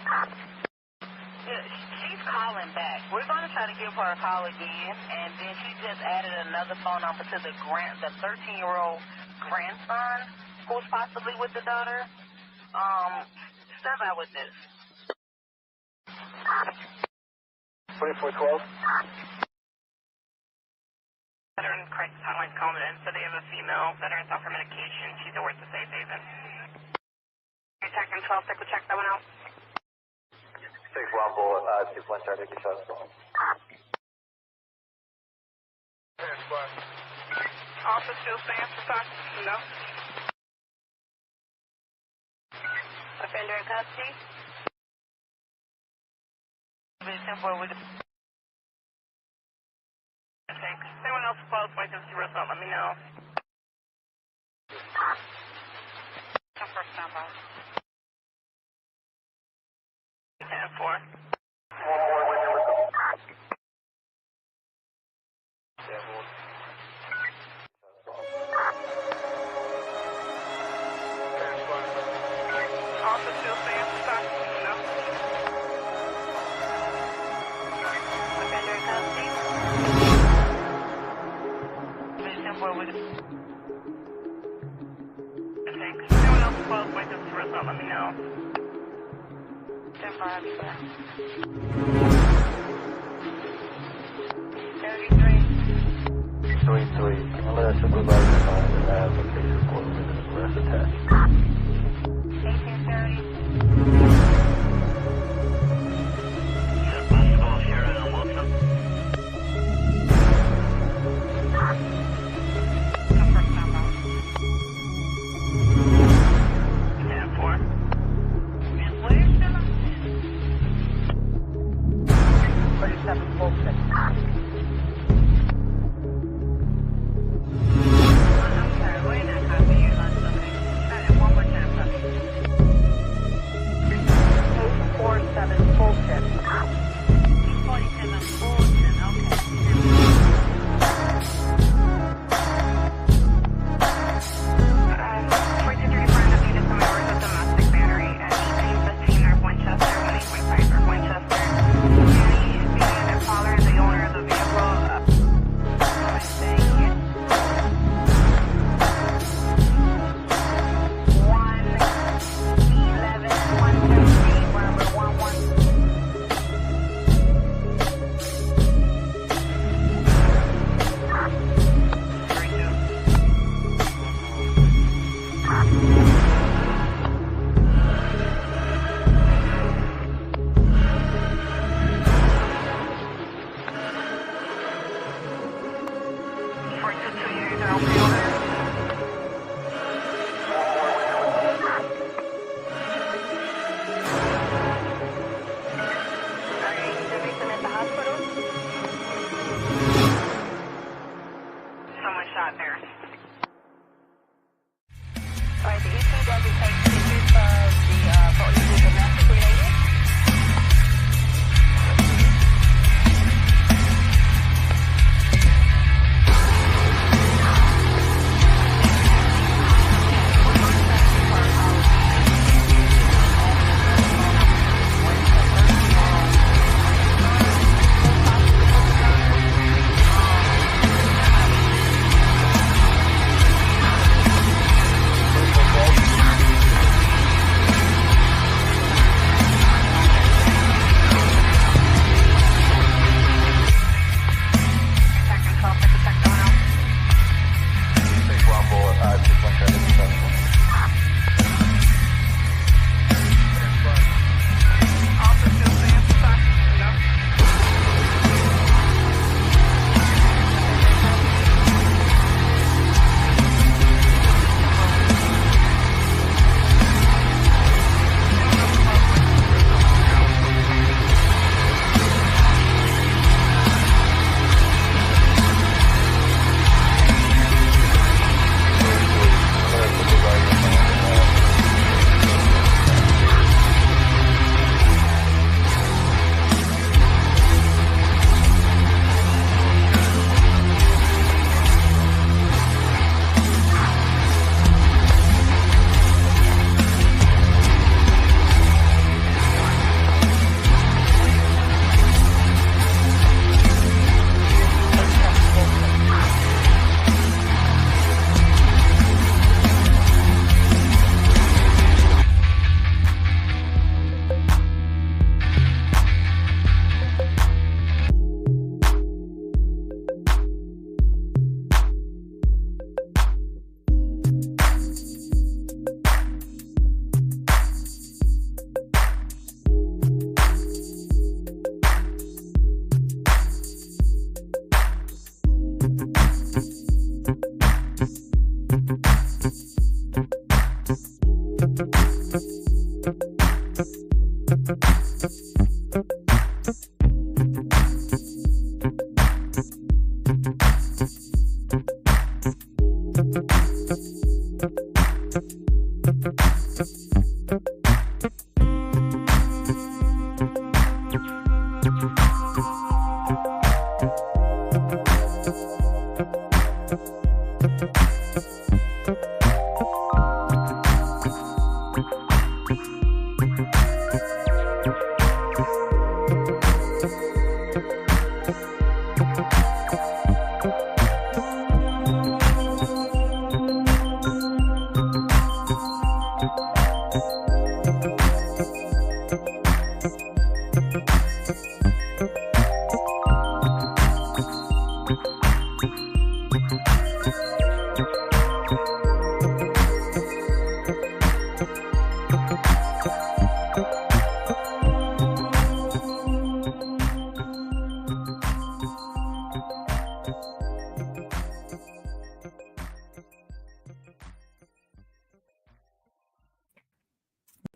Yeah, she's calling back. We're going to try to give her a call again, and then she just added another phone number to the 13-year-old grandson who's possibly with the daughter. Step out with this. 2412. Veteran crisis hotline's calling in, so they have a female veteran off her medication. She's at work to safe haven. Attacking 12, take the check that one out. 6 Rumble, 2 point start, take your shots. Officer still stands for talk? No. Offender in custody? Thanks. Anyone else close, wait to see what's up, let me know. Come first number. 10-4. Officer still stands for talk? No. Offender in custody? Thanks. Anyone else close, wait to see what's up, let me know. 10-5, 33. I'll let our supervisor know that I have a case report with an arrest attached. 1830.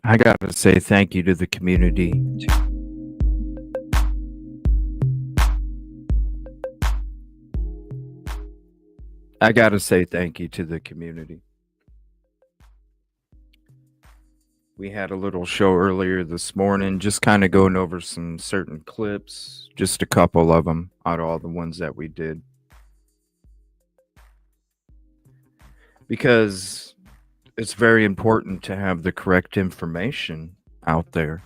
I gotta say thank you to the community. I gotta say thank you to the community. We had a little show earlier this morning, just kind of going over some certain clips, just a couple of them out of all the ones that we did. Because it's very important to have the correct information out there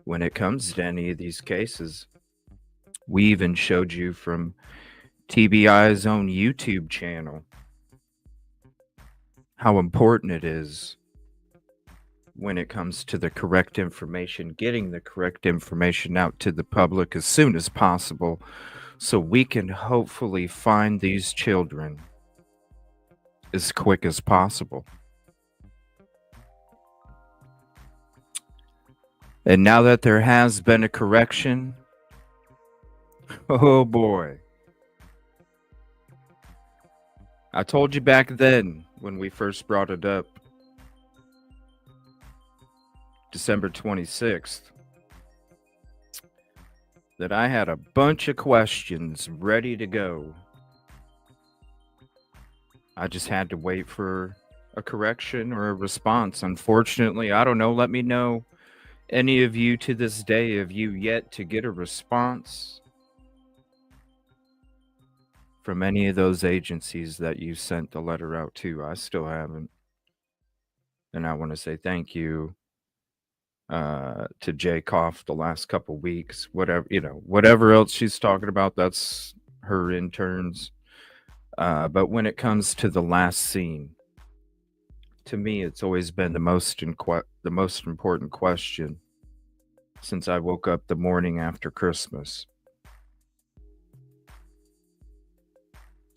when it comes to any of these cases. We even showed you from TBI's own YouTube channel how important it is when it comes to the correct information, getting the correct information out to the public as soon as possible so we can hopefully find these children as quick as possible. And now that there has been a correction, oh boy. I told you back then when we first brought it up, December 26th, that I had a bunch of questions ready to go. I just had to wait for a correction or a response. Unfortunately, I don't know. Let me know, any of you to this day, have you yet to get a response from any of those agencies that you sent the letter out to? I still haven't. And I want to say thank you to Jay Koff the last couple weeks. Whatever else she's talking about, that's her interns. But when it comes to the last scene, to me, it's always been the most important question since I woke up the morning after Christmas.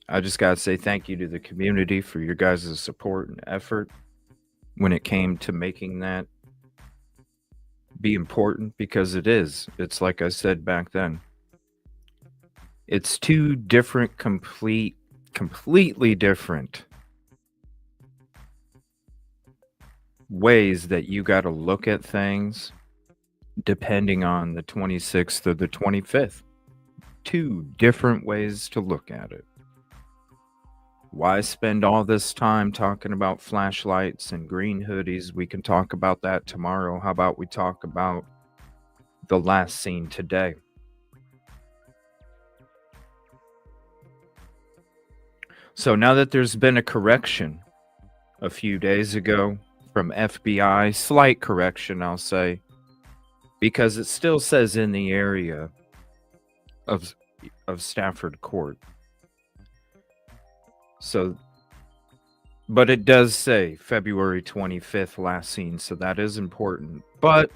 I just gotta say thank you to the community for your guys' support and effort when it came to making that be important, because it is. It's like I said back then. It's two different, completely different ways that you got to look at things depending on the 26th or the 25th. Two different ways to look at it. Why spend all this time talking about flashlights and green hoodies? We can talk about that tomorrow. How about we talk about the last scene today? So now that there's been a correction a few days ago from FBI, slight correction, I'll say, because it still says in the area of Stafford Court. So, but it does say February 25th last seen, so that is important. But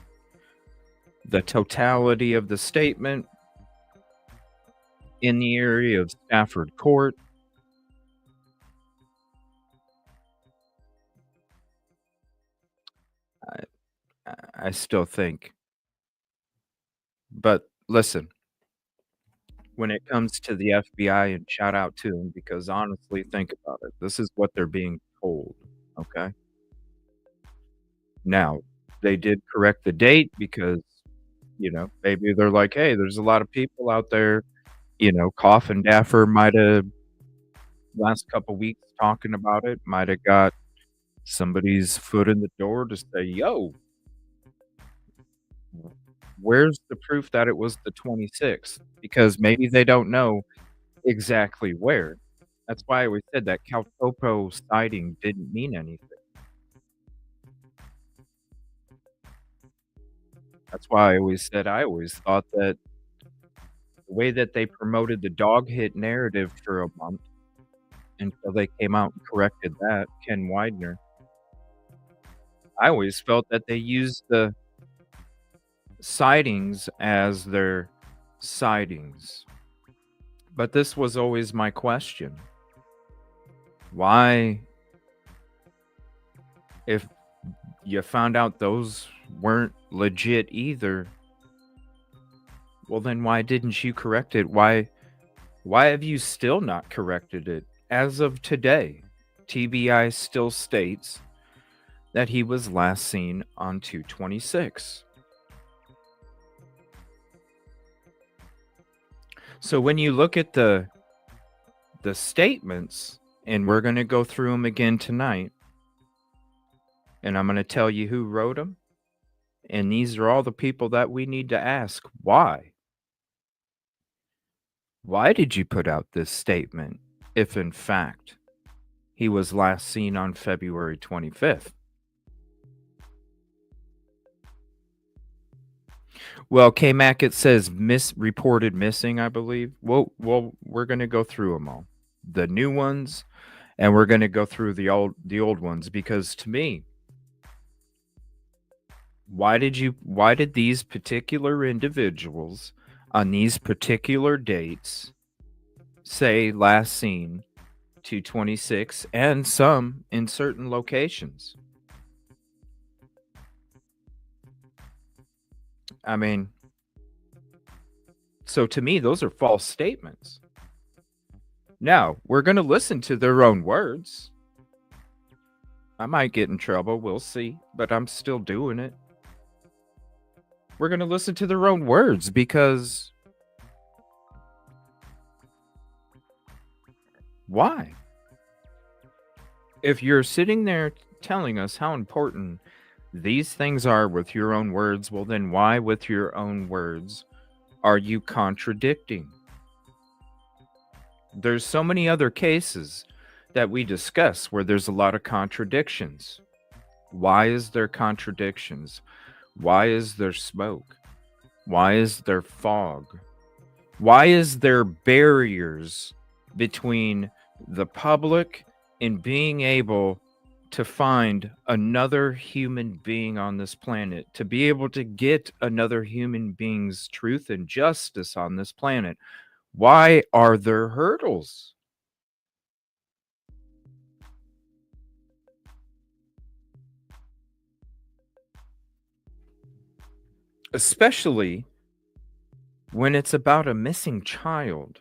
the totality of the statement in the area of Stafford Court, I still think. But listen, when it comes to the FBI, and shout out to them, because honestly, think about it. This is what they're being told, okay? Now, they did correct the date because, maybe they're like, "Hey, there's a lot of people out there, Cough and Daffer might have last couple weeks talking about it, might have got somebody's foot in the door to say, 'Yo, where's the proof that it was the 26th?'" Because maybe they don't know exactly where. That's why I always said that Caltopo sighting didn't mean anything. That's why I always thought that the way that they promoted the dog hit narrative for a month until they came out and corrected that, Ken Widener, I always felt that they used the sightings as their sightings. But this was always my question. Why, if you found out those weren't legit either, well then why didn't you correct it? Why have you still not corrected it? As of today, TBI still states that he was last seen on 2/26. So when you look at the statements, and we're going to go through them again tonight, and I'm going to tell you who wrote them, and these are all the people that we need to ask why. Why did you put out this statement if in fact he was last seen on February 25th? Well, K-Mac, it says reported missing, I believe. Well, we're going to go through them all. The new ones, and we're going to go through the old ones, because to me, why did these particular individuals on these particular dates say last seen 2/26 and some in certain locations? I mean, so to me, those are false statements. Now, we're going to listen to their own words. I might get in trouble, we'll see, but I'm still doing it. We're going to listen to their own words, because why? If you're sitting there telling us how important these things are with your own words, well then why with your own words are you contradicting? There's so many other cases that we discuss where there's a lot of contradictions. Why is there contradictions? Why is there smoke? Why is there fog? Why is there barriers between the public and being able to find another human being on this planet, to be able to get another human being's truth and justice on this planet? Why are there hurdles? Especially when it's about a missing child.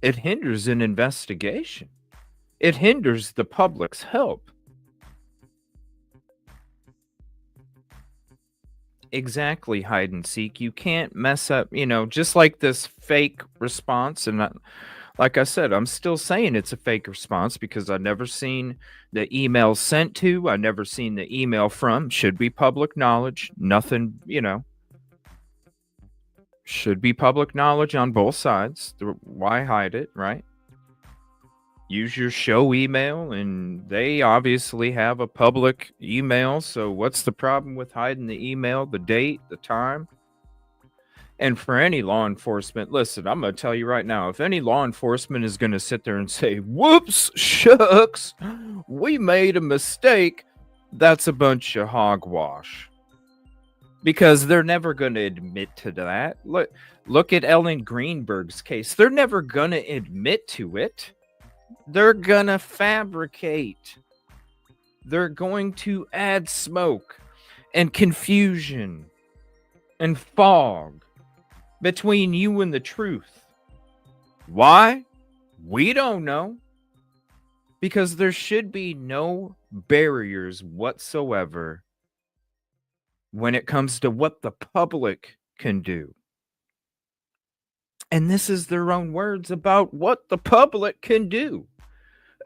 It hinders an investigation. It hinders the public's help. Exactly, hide and seek. You can't mess up, just like this fake response. And like I said, I'm still saying it's a fake response because I've never seen the email sent to, I've never seen the email from. Should be public knowledge. Nothing, should be public knowledge on both sides. Why hide it, right? Use your show email, and they obviously have a public email. So what's the problem with hiding the email, the date, the time? And for any law enforcement, listen, I'm going to tell you right now, if any law enforcement is going to sit there and say, whoops, shucks, we made a mistake, that's a bunch of hogwash. Because they're never going to admit to that. Look at Ellen Greenberg's case. They're never going to admit to it. They're going to fabricate. They're going to add smoke and confusion and fog between you and the truth. Why? We don't know. Because there should be no barriers whatsoever when it comes to what the public can do. And this is their own words about what the public can do,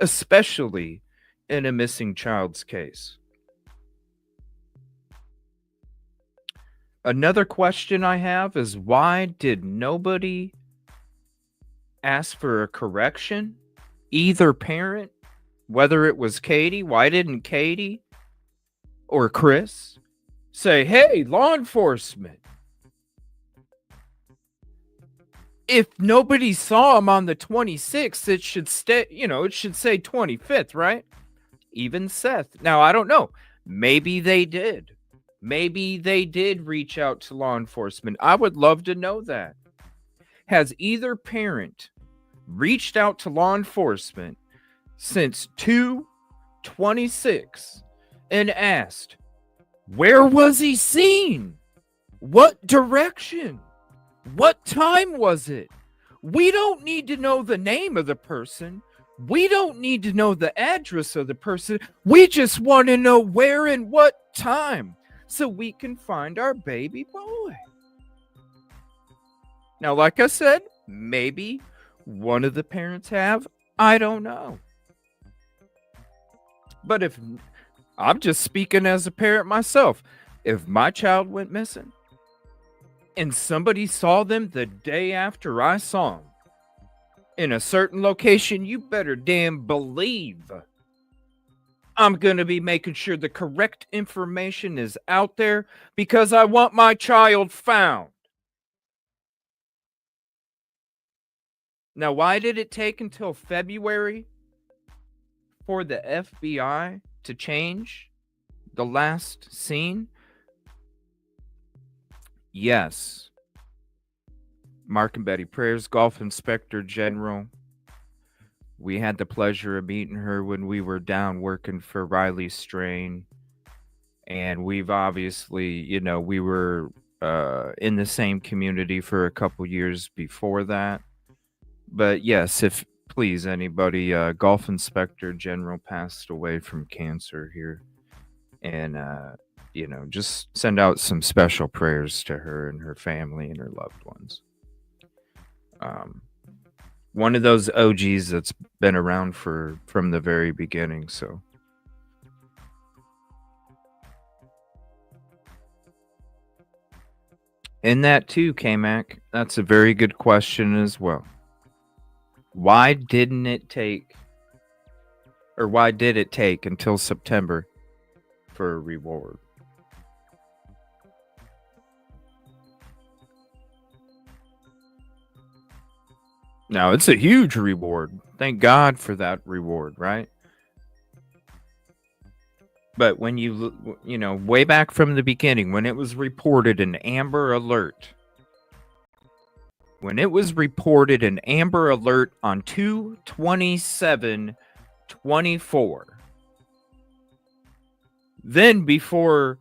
especially in a missing child's case. Another question I have is, why did nobody ask for a correction? Either parent, whether it was Katie, why didn't Katie or Chris say, hey, law enforcement, if nobody saw him on the 26th, it should stay, it should say 25th, right? Even Seth. Now, I don't know. Maybe they did. Maybe they did reach out to law enforcement. I would love to know that. Has either parent reached out to law enforcement since 2/26 and asked, where was he seen? What direction? What time was it? We don't need to know the name of the person. We don't need to know the address of the person. We just want to know where and what time so we can find our baby boy. Now, like I said, maybe one of the parents have. I don't know. But if I'm just speaking as a parent myself, if my child went missing and somebody saw them the day after I saw them in a certain location, you better damn believe I'm going to be making sure the correct information is out there because I want my child found. Now, why did it take until February for the FBI to change the last scene? Yes. Mark and Betty Prayers, Golf Inspector General. We had the pleasure of meeting her when we were down working for Riley Strain. And we've obviously, we were in the same community for a couple years before that. But yes, if please anybody, Golf Inspector General passed away from cancer here. And, just send out some special prayers to her and her family and her loved ones. One of those OGs that's been around from the very beginning, so. And that too, K-Mac, that's a very good question as well. Why did it take until September for a reward? Now, it's a huge reward. Thank God for that reward, right? But when you way back from the beginning, when it was reported an Amber Alert, on 2/27/24, then before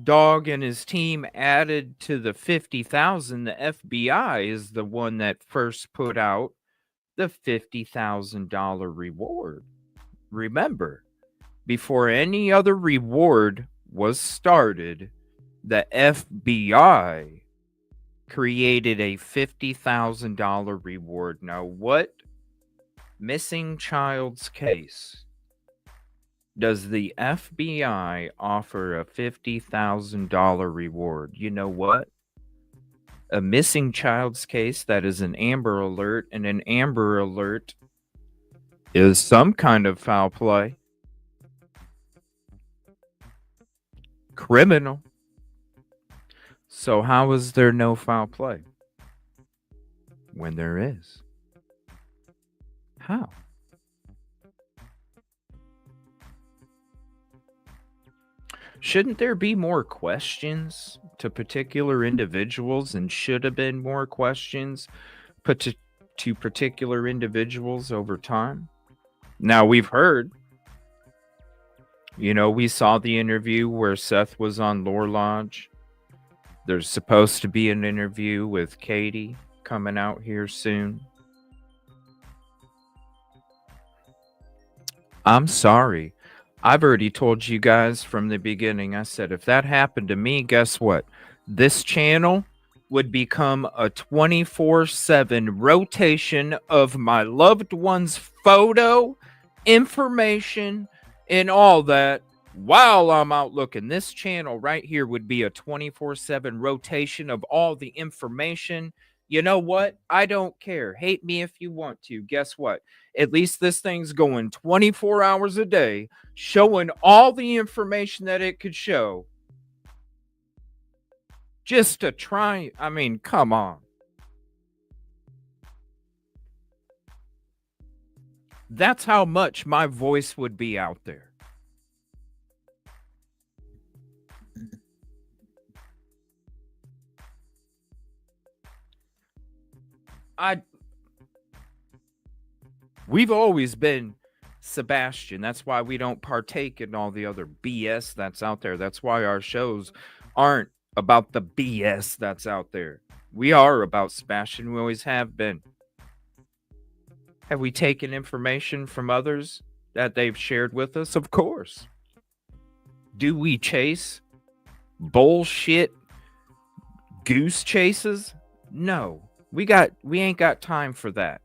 Dog and his team added to the 50,000, the FBI is the one that first put out the $50,000 reward. Remember, before any other reward was started, the FBI created a $50,000 reward. Now, what missing child's case does the FBI offer a $50,000 reward? You know what? A missing child's case that is an Amber Alert, and an Amber Alert is some kind of foul play. Criminal. So how is there no foul play when there is? How? Shouldn't there be more questions to particular individuals, and should have been more questions put to particular individuals over time? Now, we've heard, we saw the interview where Seth was on Lore Lodge. There's supposed to be an interview with Katie coming out here soon. I'm sorry. I've already told you guys from the beginning. I said if that happened to me, guess what? This channel would become a 24/7 rotation of my loved one's photo, information, and all that while I'm out looking. This channel right here would be a 24/7 rotation of all the information. You know what? I don't care. Hate me if you want to. Guess what? At least this thing's going 24 hours a day, showing all the information that it could show. Just to try. I mean, come on. That's how much my voice would be out there. We've always been Sebastian. That's why we don't partake in all the other BS that's out there. That's why our shows aren't about the BS that's out there. We are about Sebastian. We always have been. Have we taken information from others that they've shared with us? Of course. Do we chase bullshit goose chases? No. We ain't got time for that.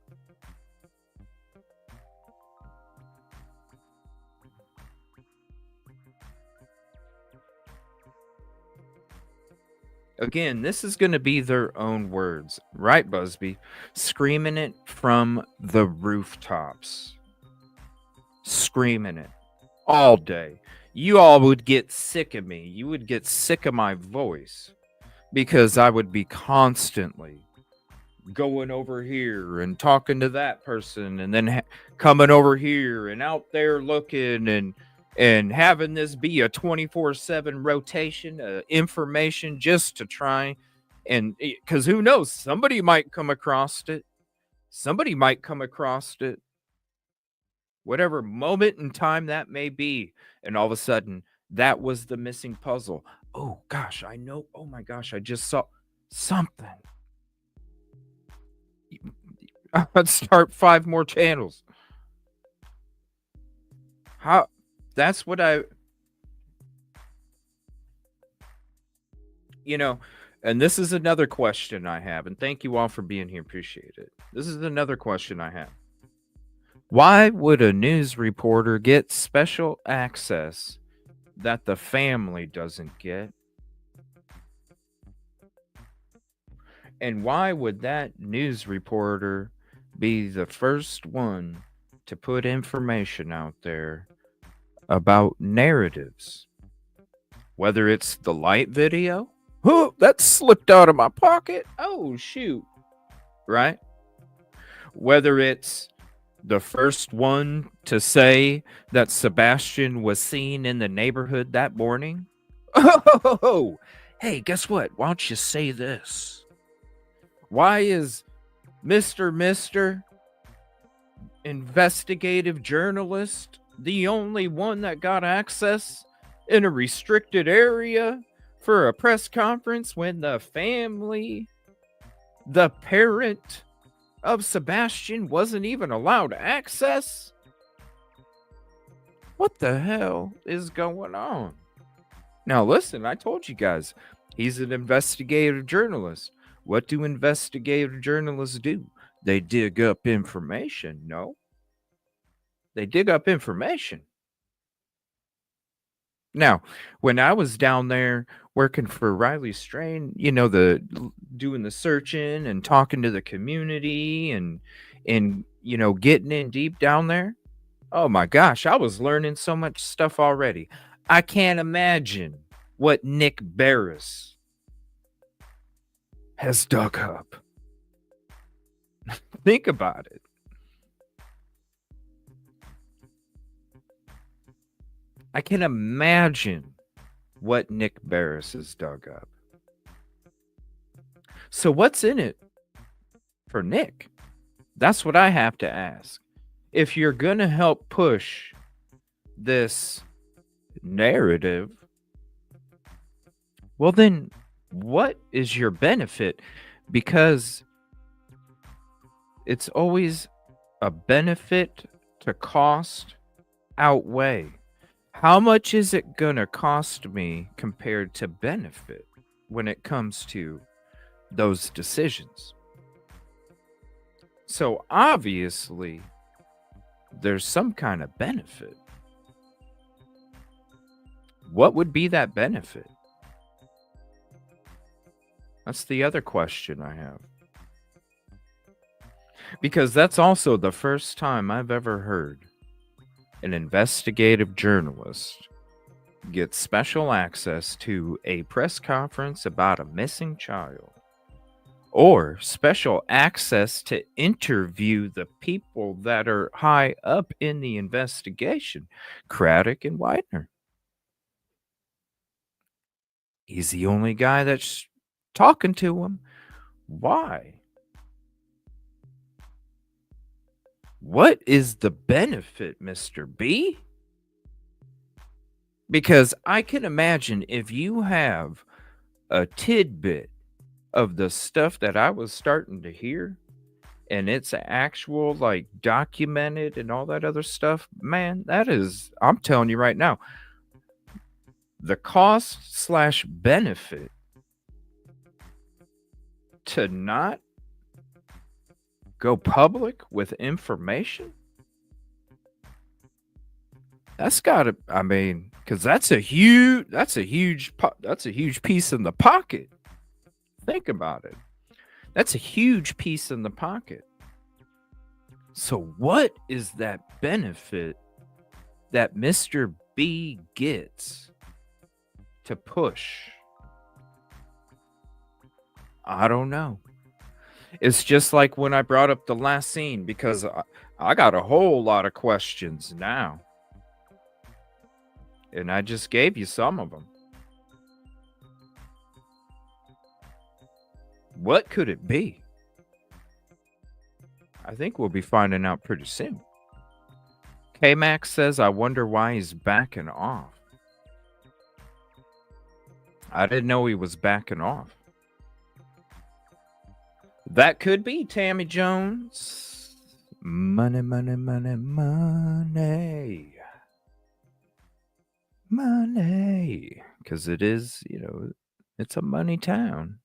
Again, this is going to be their own words, right, Busby? Screaming it from the rooftops. Screaming it all day. You all would get sick of me. You would get sick of my voice because I would be constantly going over here and talking to that person and then coming over here and out there looking and having this be a 24/7 rotation of information just to try and because who knows, somebody might come across it, whatever moment in time that may be, and all of a sudden that was the missing puzzle. Oh gosh, I know. Oh my gosh, I just saw something. Let's start 5 more channels. How? That's what and this is another question I have, and thank you all for being here. Appreciate it. This is another question I have. Why would a news reporter get special access that the family doesn't get? And why would that news reporter be the first one to put information out there about narratives? Whether it's the light video, oh, that slipped out of my pocket. Oh, shoot. Right? Whether it's the first one to say that Sebastian was seen in the neighborhood that morning. Oh, hey, guess what? Why don't you say this? Why is Mr. investigative journalist the only one that got access in a restricted area for a press conference when the family, the parent of Sebastian wasn't even allowed access? What the hell is going on? Now listen, I told you guys, he's an investigative journalist. What do investigative journalists do? They dig up information. No. They dig up information. Now, when I was down there working for Riley Strain, doing the searching and talking to the community and getting in deep down there. Oh my gosh, I was learning so much stuff already. I can't imagine what Nick Barris has dug up. Think about it. I can imagine what Nick Barris has dug up. So what's in it for Nick? That's what I have to ask. If you're going to help push this narrative, well then, what is your benefit? Because it's always a benefit to cost outweigh? How much is it going to cost me compared to benefit when it comes to those decisions? So obviously, there's some kind of benefit. What would be that benefit? That's the other question I have. Because that's also the first time I've ever heard an investigative journalist get special access to a press conference about a missing child, or special access to interview the people that are high up in the investigation, Craddock and Widener. He's the only guy that's talking to him. Why? What is the benefit, Mr. B? Because I can imagine if you have a tidbit of the stuff that I was starting to hear, and it's actual, like, documented and all that other stuff, man, that is, I'm telling you right now, the cost/benefit to not go public with information, that's gotta, I mean, because that's a huge piece in the pocket. Think about it. That's a huge piece in the pocket. So what is that benefit that Mr. B gets to push? I don't know. It's just like when I brought up the last scene, because I got a whole lot of questions now. And I just gave you some of them. What could it be? I think we'll be finding out pretty soon. K-Max says, I wonder why he's backing off. I didn't know he was backing off. That could be Tammy Jones. Money, money, money, money. Money. Because it is, it's a money town.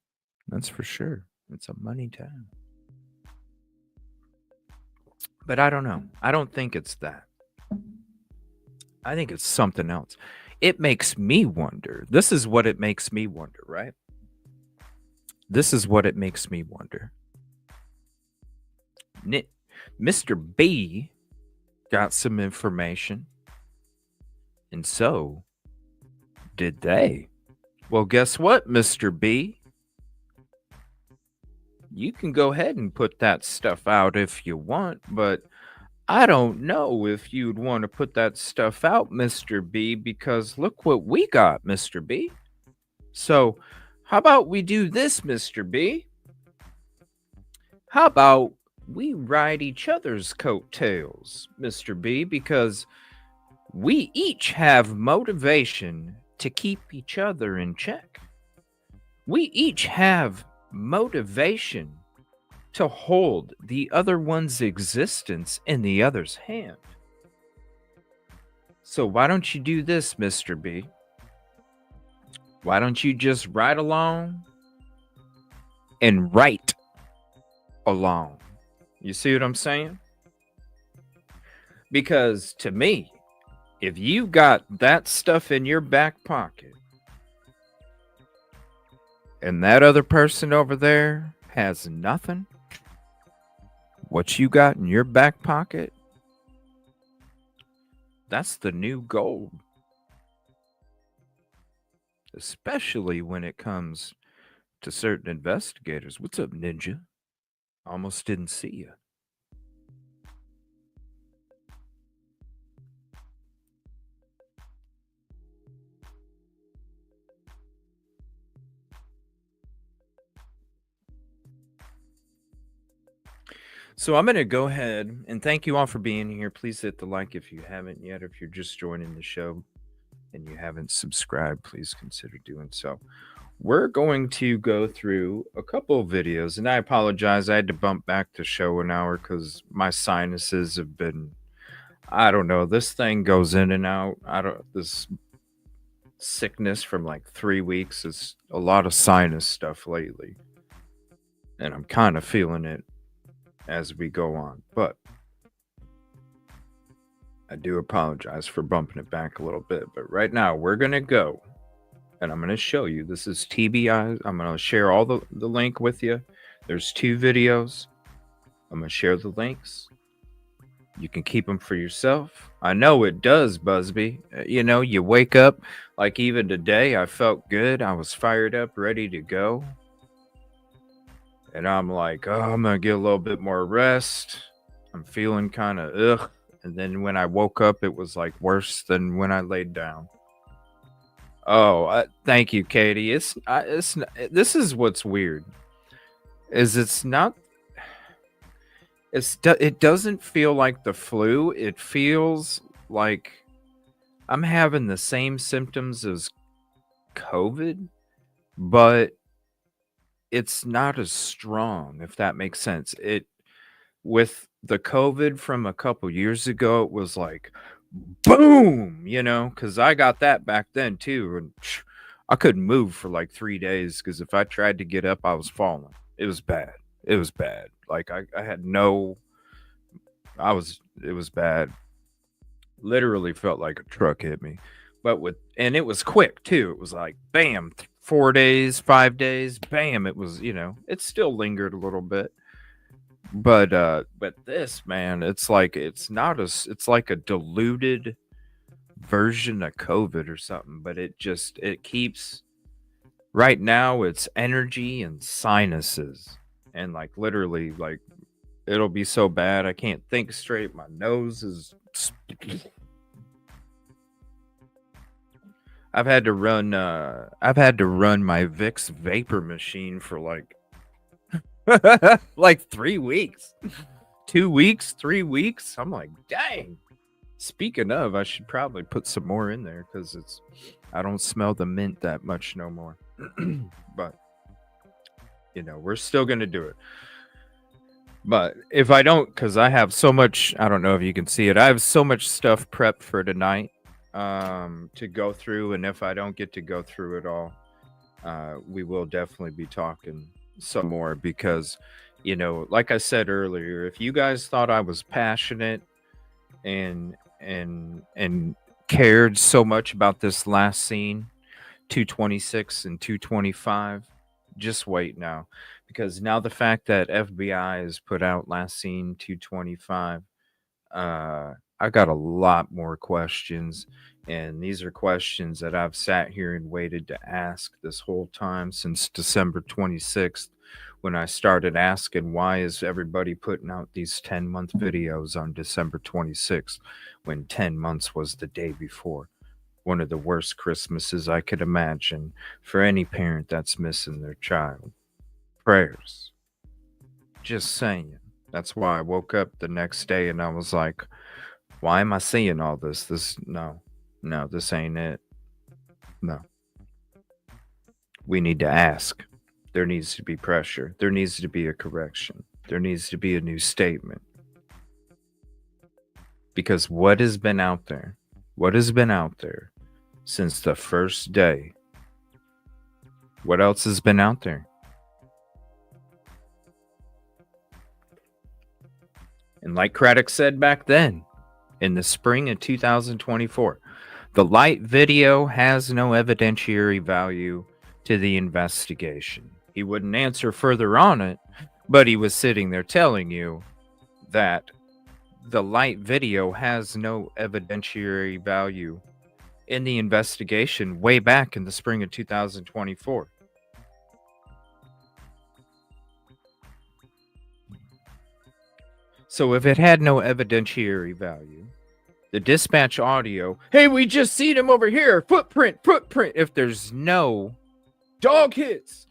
That's for sure. It's a money town. But I don't know. I don't think it's that. I think it's something else. It makes me wonder. This is what it makes me wonder, right? This is what it makes me wonder. Mr. B got some information, and so did they. Well, guess what, Mr. B? You can go ahead and put that stuff out if you want, but I don't know if you'd want to put that stuff out, Mr. B, because look what we got, Mr. B. So, how about we do this, Mr. B? How about we ride each other's coattails, Mr. B, because we each have motivation to keep each other in check. We each have motivation to hold the other one's existence in the other's hand. So why don't you do this, Mr. B? Why don't you just ride along and write along? You see what I'm saying? Because to me, if you got that stuff in your back pocket and that other person over there has nothing, what you got in your back pocket, that's the new gold. Especially when it comes to certain investigators. What's up, Ninja? Almost didn't see you. So I'm going to go ahead and thank you all for being here. Please hit the like if you haven't yet. If you're just joining the show and you haven't subscribed, please consider doing so. We're going to go through a couple of videos, and I apologize. I had to bump back the show an hour because my sinuses have been I don't know. This thing goes in and out. This sickness from like 3 weeks is a lot of sinus stuff lately. And I'm kind of feeling it as we go on. But I do apologize for bumping it back a little bit. But right now, we're going to go and I'm going to show you. This is TBI. I'm going to share all the link with you. There's 2 videos. I'm going to share the links. You can keep them for yourself. I know it does, Busby. You know, you wake up, like even today, I felt good. I was fired up, ready to go. And I'm like, oh, I'm going to get a little bit more rest. I'm feeling kind of ugh. And then when I woke up, it was like worse than when I laid down. Oh, thank you, Katie. It's this is what's weird. It doesn't feel like the flu. It feels like I'm having the same symptoms as COVID, but it's not as strong, if that makes sense. With the COVID from a couple years ago, it was like boom, because I got that back then too. And I couldn't move for like 3 days because if I tried to get up, I was falling. It was bad. It was bad. Like I had no, it was bad. Literally felt like a truck hit me. And it was quick too. It was like, bam, 4 days, 5 days, bam. It was, it still lingered a little bit. But this, man, it's like it's like a diluted version of COVID or something, but it keeps right now it's energy and sinuses. And like literally, like it'll be so bad I can't think straight. My nose is I've had to run my Vicks vapor machine for like like 3 weeks. 2 weeks, 3 weeks. I'm like, dang. Speaking of, I should probably put some more in there because I don't smell the mint that much no more. But we're still gonna do it. But if I don't, because I have so much, I don't know if you can see it. I have so much stuff prepped for tonight to go through, and if I don't get to go through it all, we will definitely be talking some more because, like I said earlier, if you guys thought I was passionate and cared so much about this last scene, 226 and 225, just wait now, because now the fact that FBI has put out last scene 225, I got a lot more questions, and these are questions that I've sat here and waited to ask this whole time since December 26th, when I started asking why is everybody putting out these 10-month videos on December 26th when 10 months was the day before. One of the worst Christmases I could imagine for any parent that's missing their child. Prayers. Just saying. That's why I woke up the next day and I was like, why am I seeing all this? No, this ain't it. No. We need to ask. There needs to be pressure. There needs to be a correction. There needs to be a new statement. Because what has been out there since the first day? What else has been out there? And like Craddock said back then, in the spring of 2024, the light video has no evidentiary value to the investigation. He wouldn't answer further on it, but he was sitting there telling you that the light video has no evidentiary value in the investigation way back in the spring of 2024. So if it had no evidentiary value, the dispatch audio, hey, we just seen him over here, footprint, if there's no dog hits,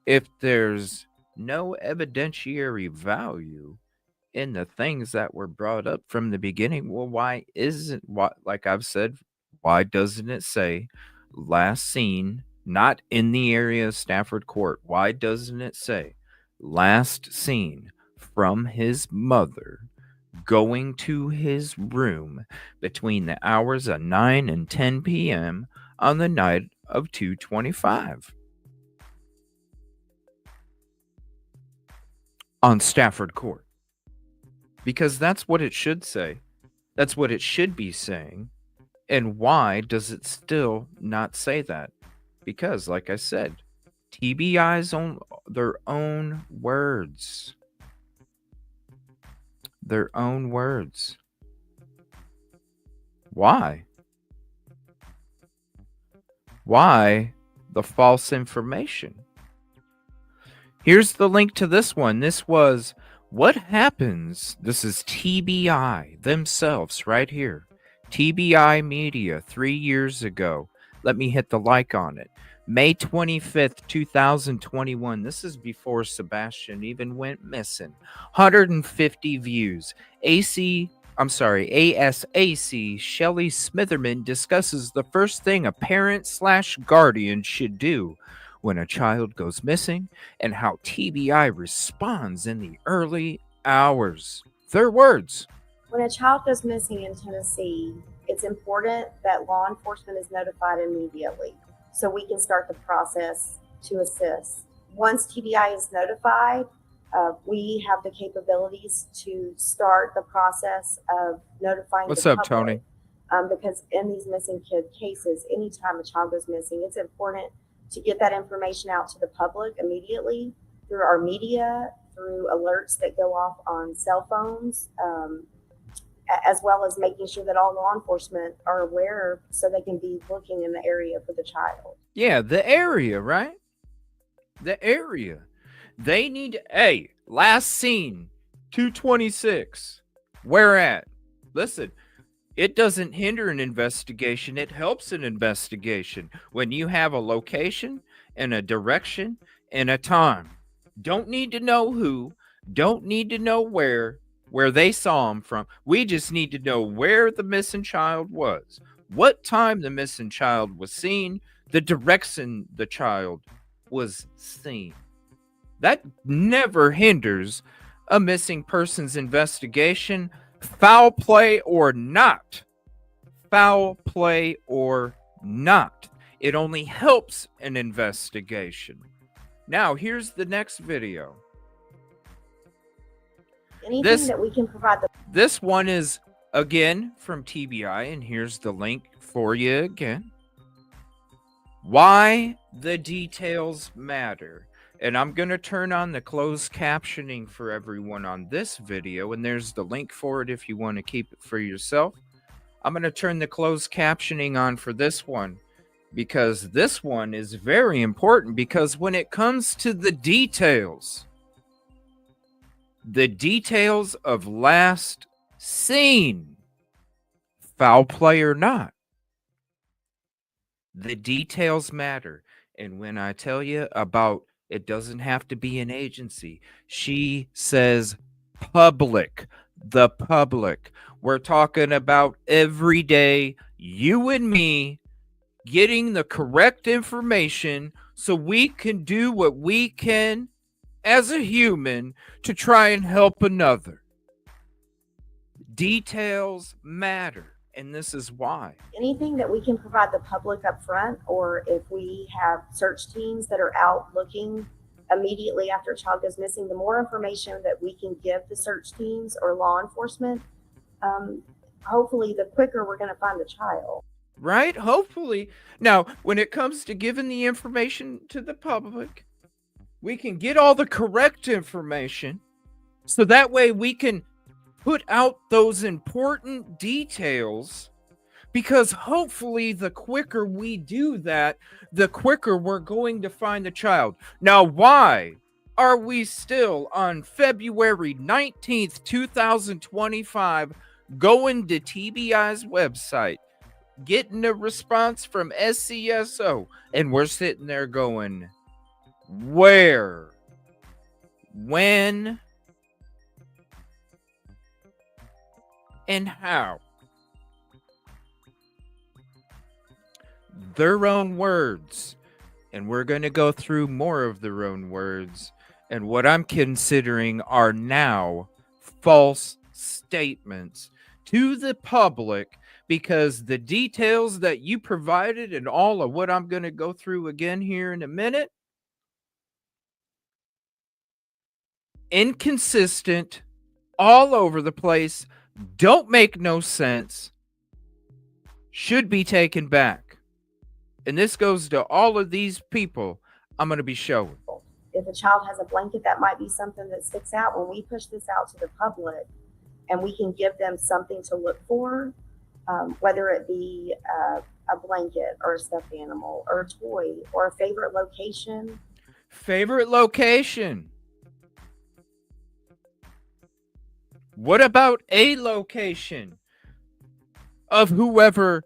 if there's no evidentiary value in the things that were brought up from the beginning, well, like I've said, why doesn't it say last seen, not in the area of Stafford Court? Why doesn't it say last seen from his mother going to his room between the hours of 9 and 10 p.m. on the night of 2/25 on Stafford Court. Because that's what it should say. That's what it should be saying. And why does it still not say that? Because, like I said, TBI's own their own words. Their own words. Why? Why the false information? Here's the link to this one. This was what happens. This is TBI themselves right here. TBI Media 3 years ago. Let me hit the like on it. May 25th, 2021. This is before Sebastian even went missing. 150 views. ASAC Shelly Smitherman discusses the first thing a parent/guardian should do when a child goes missing and how TBI responds in the early hours. Their words. When a child goes missing in Tennessee, it's important that law enforcement is notified immediately so we can start the process to assist. Once TBI is notified, we have the capabilities to start the process of notifying What's the up, public. Tony? Because in these missing kid cases, anytime a child goes missing, it's important to get that information out to the public immediately through our media, through alerts that go off on cell phones, as well as making sure that all law enforcement are aware so they can be looking in the area for the child. Yeah, the area, right? The area. They need to, hey, last seen 226. Where at? Listen, it doesn't hinder an investigation. It helps an investigation when you have a location and a direction and a time. Don't need to know who, don't need to know where they saw him from. We just need to know where the missing child was, what time the missing child was seen, the direction the child was seen. That never hinders a missing person's investigation, foul play or not. Foul play or not. It only helps an investigation. Now, here's the next video. Anything that we can provide this one is, again, from TBI, and here's the link for you again. Why the details matter. And I'm going to turn on the closed captioning for everyone on this video, and there's the link for it if you want to keep it for yourself. I'm going to turn the closed captioning on for this one because this one is very important, because when it comes to the details of last seen, foul play or not, the details matter. And when I tell you about it doesn't have to be an agency, she says public, the public. We're talking about every day, you and me getting the correct information so we can do what we can as a human to try and help another. Details matter, and this is why. Anything that we can provide the public up front, or if we have search teams that are out looking immediately after a child goes missing, the more information that we can give the search teams or law enforcement, hopefully the quicker we're going to find the child. Right? Hopefully. Now, when it comes to giving the information to the public, we can get all the correct information so that way we can put out those important details, because hopefully the quicker we do that, the quicker we're going to find the child. Now, why are we still on February 19th, 2025 going to TBI's website, getting a response from SCSO, and we're sitting there going, where, when, and how? Their own words. And we're going to go through more of their own words and what I'm considering are now false statements to the public, because the details that you provided and all of what I'm going to go through again here in a minute, inconsistent, all over the place, don't make no sense, should be taken back. And this goes to all of these people I'm going to be showing. If a child has a blanket, that might be something that sticks out. When we push this out to the public and we can give them something to look for, whether it be a blanket or a stuffed animal or a toy or a favorite location. Favorite location. What about a location of whoever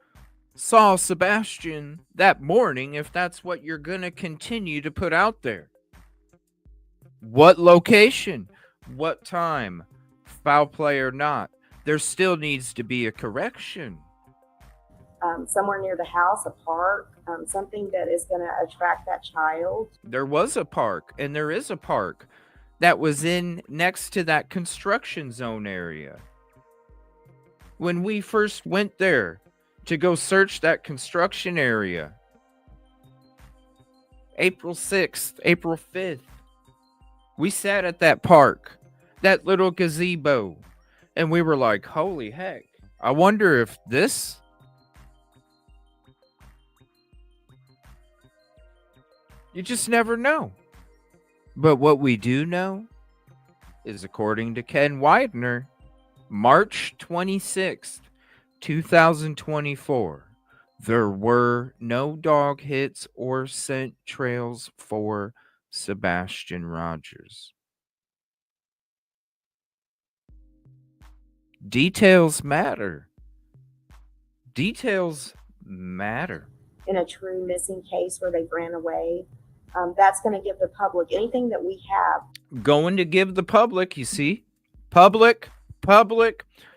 saw Sebastian that morning, if that's what you're going to continue to put out there? What location? What time? Foul play or not? There still needs to be a correction. Somewhere near the house, a park, something that is going to attract that child. There was a park, and there is a park that was in next to that construction zone area. When we first went there to go search that construction area, April 6th, April 5th, we sat at that park, that little gazebo, and we were like, holy heck, I wonder if this... You just never know. But what we do know is, according to Ken Widener, March 26th, 2024, there were no dog hits or scent trails for Sebastian Rogers. Details matter. Details matter. In a true missing case where they ran away, that's going to give the public anything that we have. Going to give the public, you see? Public.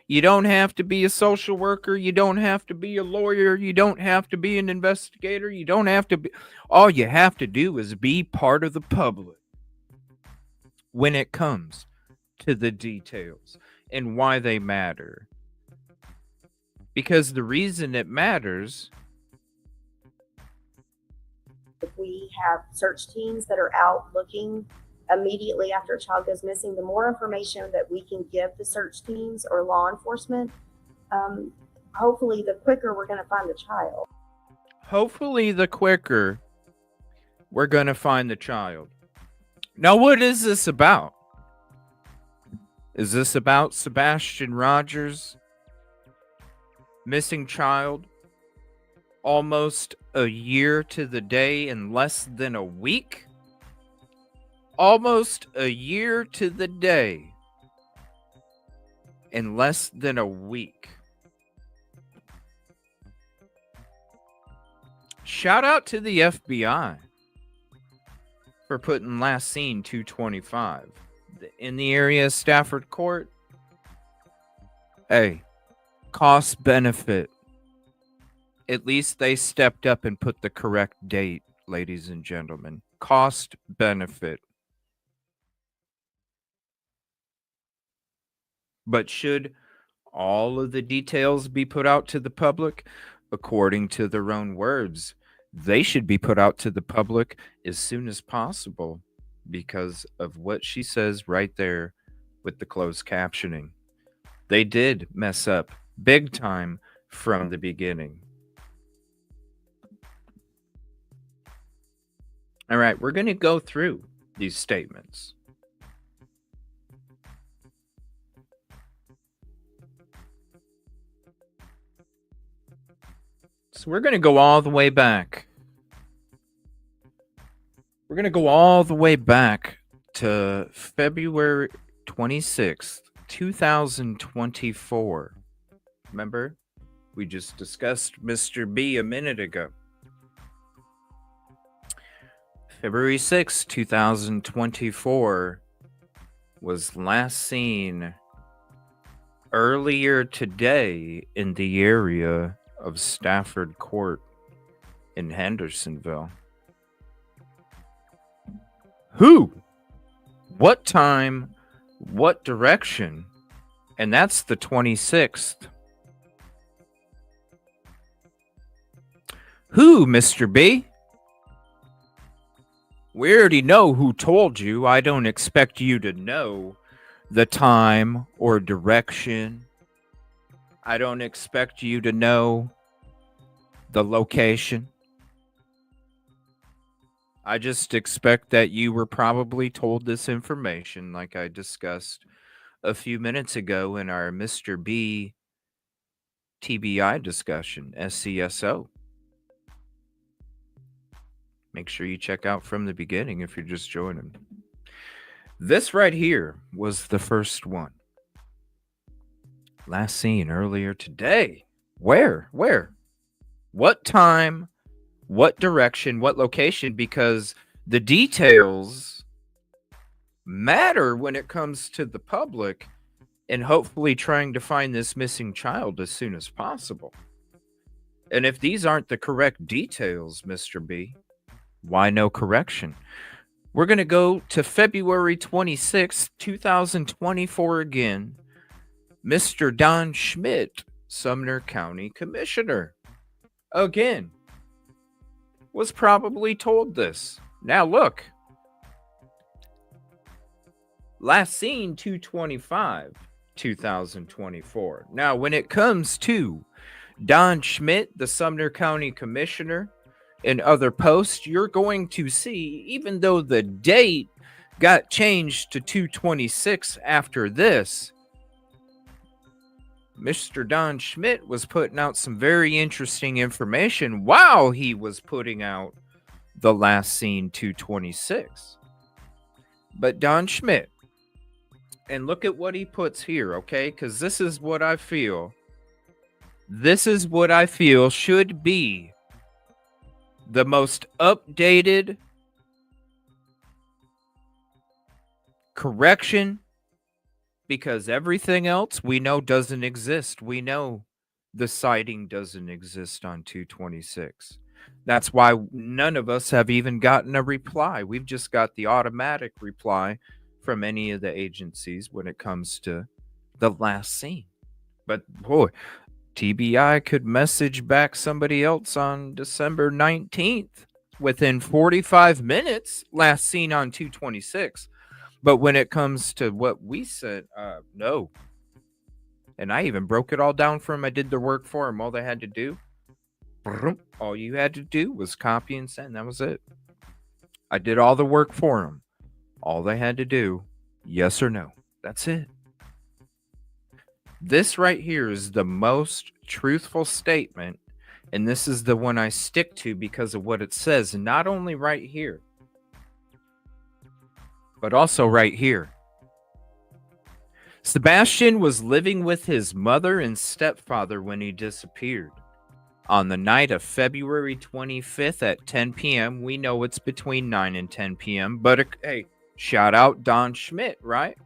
You don't have to be a social worker. You don't have to be a lawyer. You don't have to be an investigator. You don't have to be. All you have to do is be part of the public when it comes to the details and why they matter. Because the reason it matters... If we have search teams that are out looking immediately after a child goes missing, the more information that we can give the search teams or law enforcement, hopefully the quicker we're going to find the child. Hopefully the quicker we're going to find the child. Now, what is this about? Is this about Sebastian Rogers' missing child? Almost a year to the day in less than a week? Almost a year to the day in less than a week. Shout out to the FBI for putting last seen 225 in the area of Stafford Court. Hey, cost benefit. At least they stepped up and put the correct date, ladies and gentlemen. Cost benefit. But should all of the details be put out to the public? According to their own words, they should be put out to the public as soon as possible because of what she says right there with the closed captioning. They did mess up big time from the beginning. All right, we're going to go through these statements. So we're going to go all the way back. We're going to go all the way back to February 26th, 2024. Remember, we just discussed Mr. B a minute ago. February 6, 2024 was last seen earlier today in the area of Stafford Court in Hendersonville. Who? What time? What direction And that's the 26th. Who, Mr. B? We already know who told you. I don't expect you to know the time or direction. I don't expect you to know the location. I just expect that you were probably told this information, like I discussed a few minutes ago in our Mr. B TBI discussion, SCSO. Make sure you check out from the beginning if you're just joining. This right here was the first one. Last seen earlier today. Where? What time? What direction? What location? Because the details matter when it comes to the public and hopefully trying to find this missing child as soon as possible. And if these aren't the correct details, Mr. B, why no correction? We're going to go to February 26th, 2024 again. Mr. Don Schmidt, Sumner County Commissioner, again, was probably told this. Now look. Last seen 2/25, 2024. Now when it comes to Don Schmidt, the Sumner County Commissioner, and other posts, you're going to see, even though the date got changed to 2/26 after this, Mr. Don Schmidt was putting out some very interesting information while he was putting out the last seen 2/26. But Don Schmidt, and look at what he puts here, okay? Because this is what I feel. This is what I feel should be the most updated correction, because everything else we know doesn't exist. We know the sighting doesn't exist on 2/26. That's why none of us have even gotten a reply. We've just got the automatic reply from any of the agencies when it comes to the last seen. But boy, TBI could message back somebody else on December 19th within 45 minutes, last seen on 2/26. But when it comes to what we said, no. And I even broke it all down for them. I did the work for them. All they had to do, all you had to do was copy and send. That was it. I did all the work for them. All they had to do, yes or no. That's it. This right here is the most truthful statement, and this is the one I stick to because of what it says, not only right here, but also right here. Sebastian was living with his mother and stepfather when he disappeared. On the night of February 25th at 10 p.m., we know it's between 9 and 10 p.m., but hey, shout out Don Schmidt, right?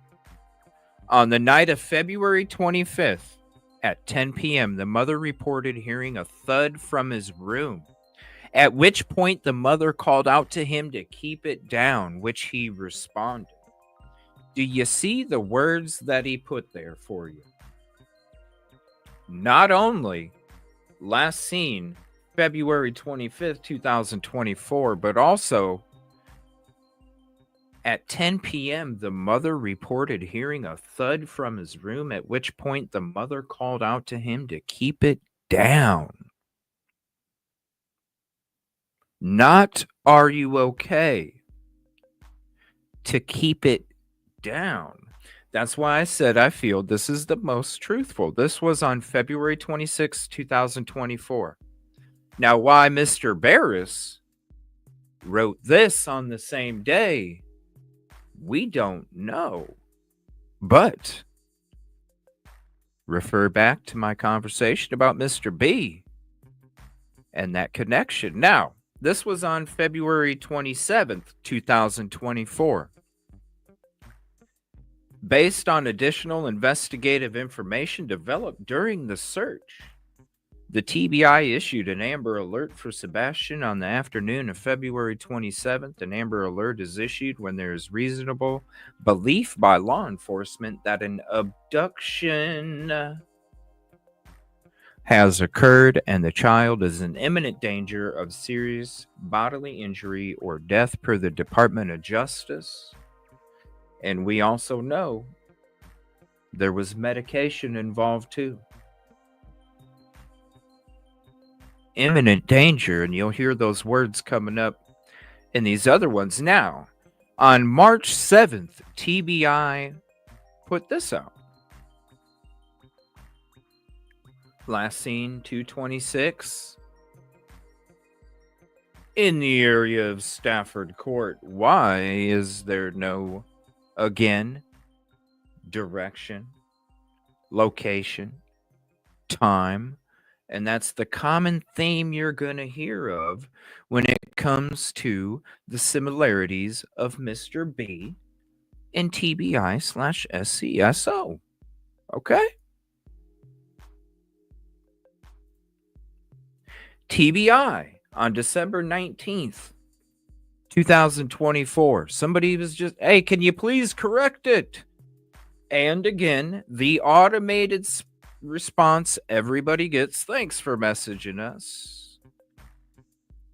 On the night of February 25th at 10 p.m., the mother reported hearing a thud from his room, at which point the mother called out to him to keep it down, which he responded. Do you see the words that he put there for you? Not only last seen February 25th, 2024, but also at 10 p.m., the mother reported hearing a thud from his room, at which point the mother called out to him to keep it down. Not are you okay? To keep it down. That's why I said I feel this is the most truthful. This was on February 26, 2024. Now, why Mr. Barris wrote this on the same day, we don't know. But refer back to my conversation about Mr. B and that connection. Now, this was on February 27th, 2024. Based on additional investigative information developed during the search, The TBI issued an Amber Alert for Sebastian on the afternoon of February 27th. An Amber Alert is issued when there is reasonable belief by law enforcement that an abduction has occurred and the child is in imminent danger of serious bodily injury or death per the Department of Justice. And we also know there was medication involved too. Imminent danger, and you'll hear those words coming up in these other ones. Now, on March 7th, TBI put this out. Last seen 226 in the area of Stafford Court. Why is there no, again, direction, location, time? And that's the common theme you're going to hear of when it comes to the similarities of Mr. B and TBI/SCSO. Okay? TBI on December 19th, 2024. Somebody was just, hey, can you please correct it? And again, the automated response everybody gets, thanks for messaging us.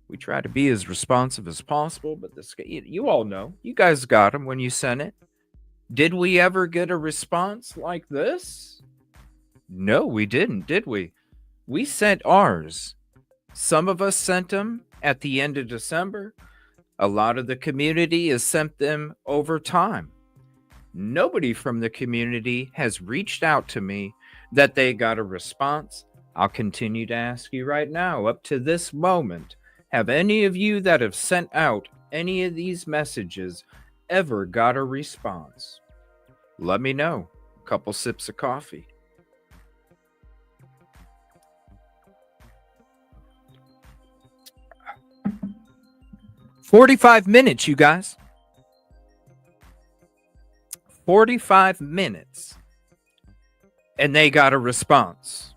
We try to be as responsive as possible, but this, you all know, you guys got them when you sent it. Did we ever get a response like this? No, we didn't, did we? We sent ours. Some of us sent them at the end of December. A lot of the community has sent them over time. Nobody from the community has reached out to me that they got a response. I'll continue to ask you right now, up to this moment, have any of you that have sent out any of these messages ever got a response? Let me know. A couple sips of coffee. "45 minutes, you guys. 45 minutes. And they got a response.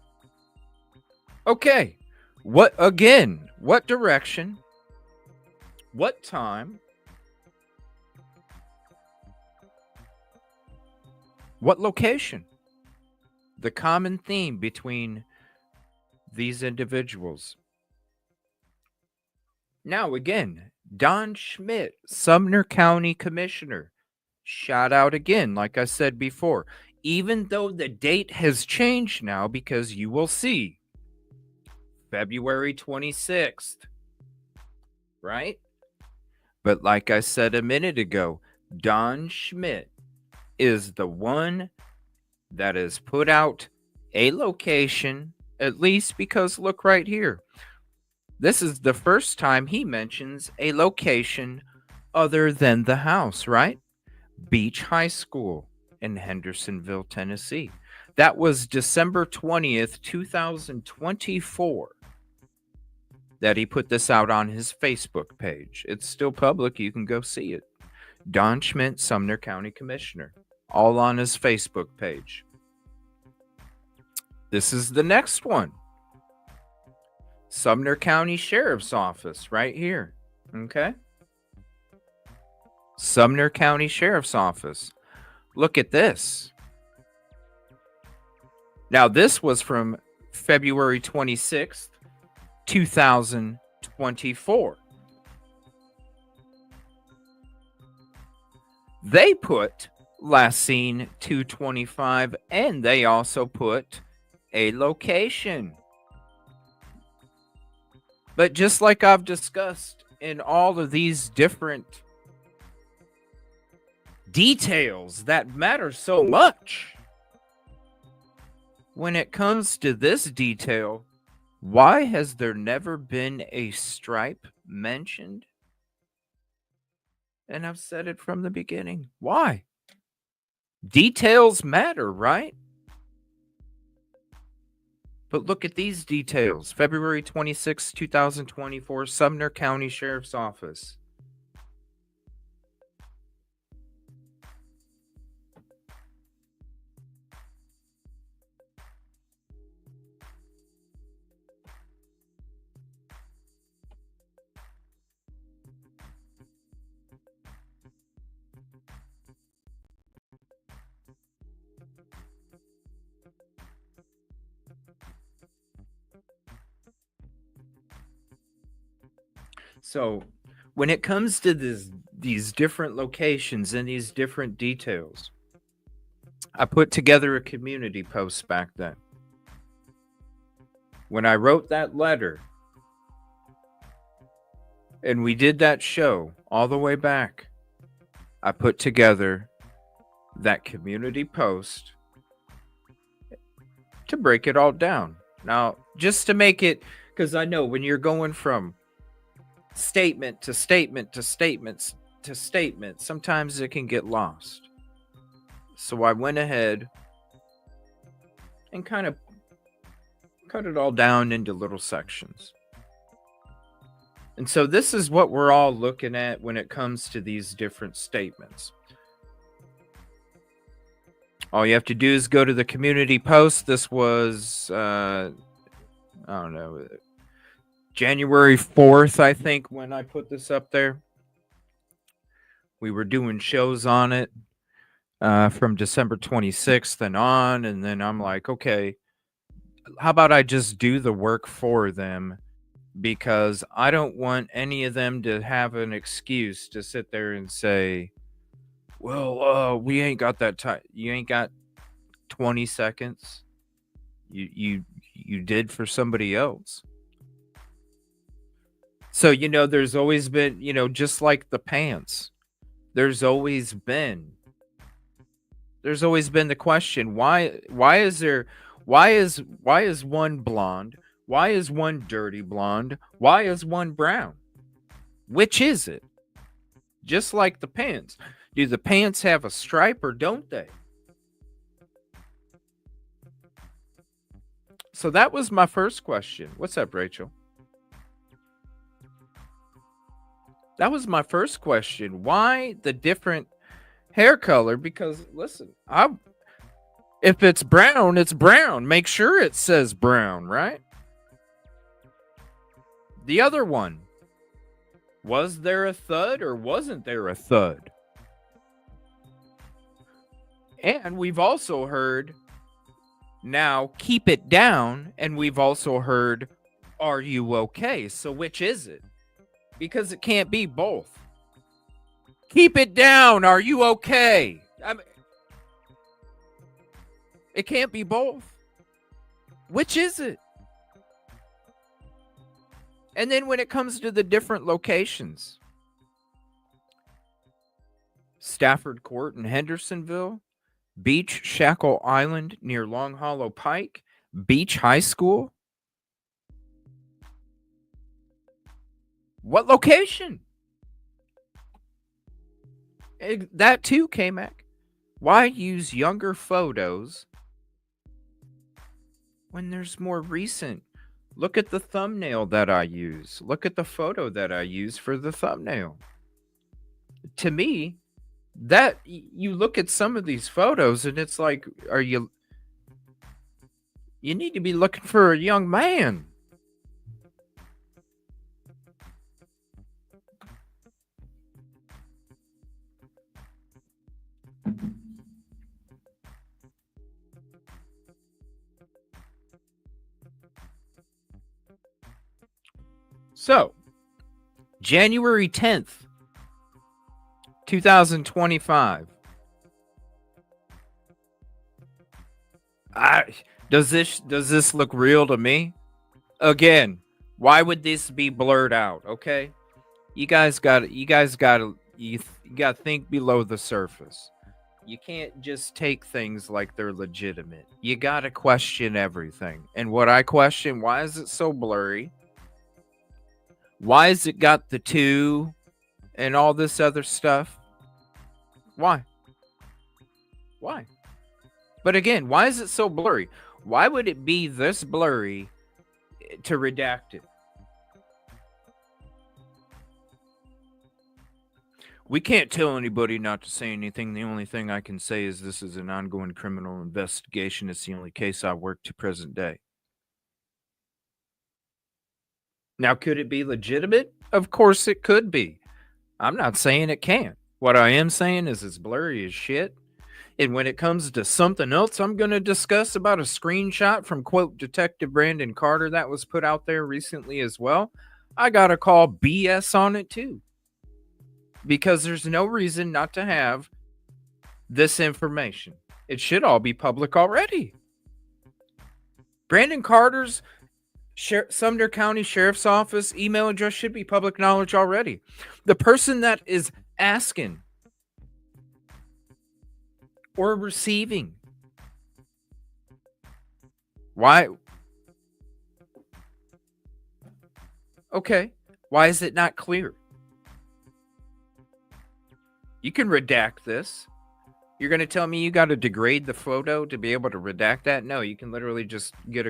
Okay. What again? What direction? What time? What location? The common theme between these individuals. Now, again, Don Schmidt, Sumner County Commissioner. Shout out again, like I said before, even though the date has changed now, because you will see February 26th, right? But like I said a minute ago, Don Schmidt is the one that has put out a location, at least because look right here. This is the first time he mentions a location other than the house, right? Beach High School in Hendersonville, Tennessee. That was December 20th, 2024 that he put this out on his Facebook page. It's still public. You can go see it. Don Schmidt, Sumner County Commissioner, all on his Facebook page. This is the next one. Sumner County Sheriff's Office right here. Okay? Sumner County Sheriff's Office. Look at this. Now, this was from February 26th, 2024. They put last seen 225, and they also put a location. But just like I've discussed in all of these different details that matter so much, when it comes to this detail, why has there never been a stripe mentioned? And I've said it from the beginning. Why? Details matter, right? But look at these details. February 26, 2024, Sumner County Sheriff's Office. So when it comes to these different locations and these different details, I put together a community post back then. When I wrote that letter and we did that show all the way back, I put together that community post to break it all down. Now, just to make it, because I know when you're going from statement to statement to statements to statement, sometimes it can get lost. So I went ahead and kind of cut it all down into little sections. And so this is what we're all looking at when it comes to these different statements. All you have to do is go to the community post. This was, I don't know, January 4th, I think, when I put this up there. We were doing shows on it from December 26th and on. And then I'm like, okay, how about I just do the work for them? Because I don't want any of them to have an excuse to sit there and say, well, we ain't got that time. You ain't got 20 seconds. You did for somebody else. So, there's always been, just like the pants, there's always been the question, why is one blonde? Why is one dirty blonde? Why is one brown? Which is it? Just like the pants. Do the pants have a stripe or don't they? So that was my first question. What's up, Rachel? That was my first question. Why the different hair color? Because listen, if it's brown, it's brown. Make sure it says brown, right? The other one, was there a thud or wasn't there a thud? And we've also heard, now keep it down, and we've also heard, are you okay? So which is it? Because it can't be both. Keep it down, are you okay? It can't be both. Which is it? And then when it comes to the different locations, Stafford Court in Hendersonville, Beach Shackle Island near Long Hollow Pike, Beach High School. What location? That too, K-Mac. Why use younger photos when there's more recent? Look at the thumbnail that I use. Look at the photo that I use for the thumbnail. To me, that you look at some of these photos and it's like, you need to be looking for a young man. So, January 10th, 2025. Does this look real to me? Again, why would this be blurred out? Okay, you guys got to think below the surface. You can't just take things like they're legitimate. You got to question everything. And what I question, why is it so blurry? Why has it got the 2 and all this other stuff? Why? But again, why is it so blurry? Why would it be this blurry to redact it? We can't tell anybody not to say anything. The only thing I can say is this is an ongoing criminal investigation. It's the only case I work to present day. Now, could it be legitimate? Of course it could be. I'm not saying it can't. What I am saying is it's blurry as shit. And when it comes to something else I'm going to discuss about a screenshot from, quote, Detective Brandon Carter that was put out there recently as well, I got to call BS on it too. Because there's no reason not to have this information. It should all be public already. Brandon Carter's Sumner County Sheriff's Office email address should be public knowledge already. The person that is asking or receiving, why? Okay, why is it not clear? You can redact this. You're going to tell me you got to degrade the photo to be able to redact that? No, you can literally just get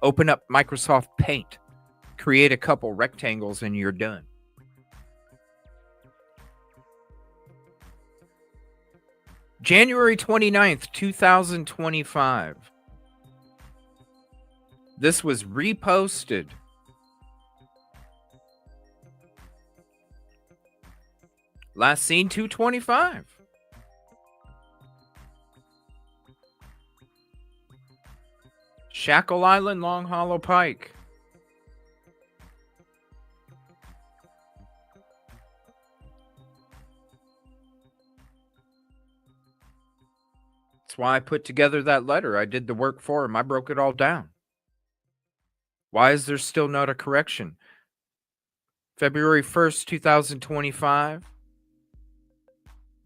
open up Microsoft Paint, create a couple rectangles, and you're done. January 29th, 2025. This was reposted. Last seen 225. Shackle Island, Long Hollow Pike. That's why I put together that letter. I did the work for him. I broke it all down. Why is there still not a correction? February 1st, 2025.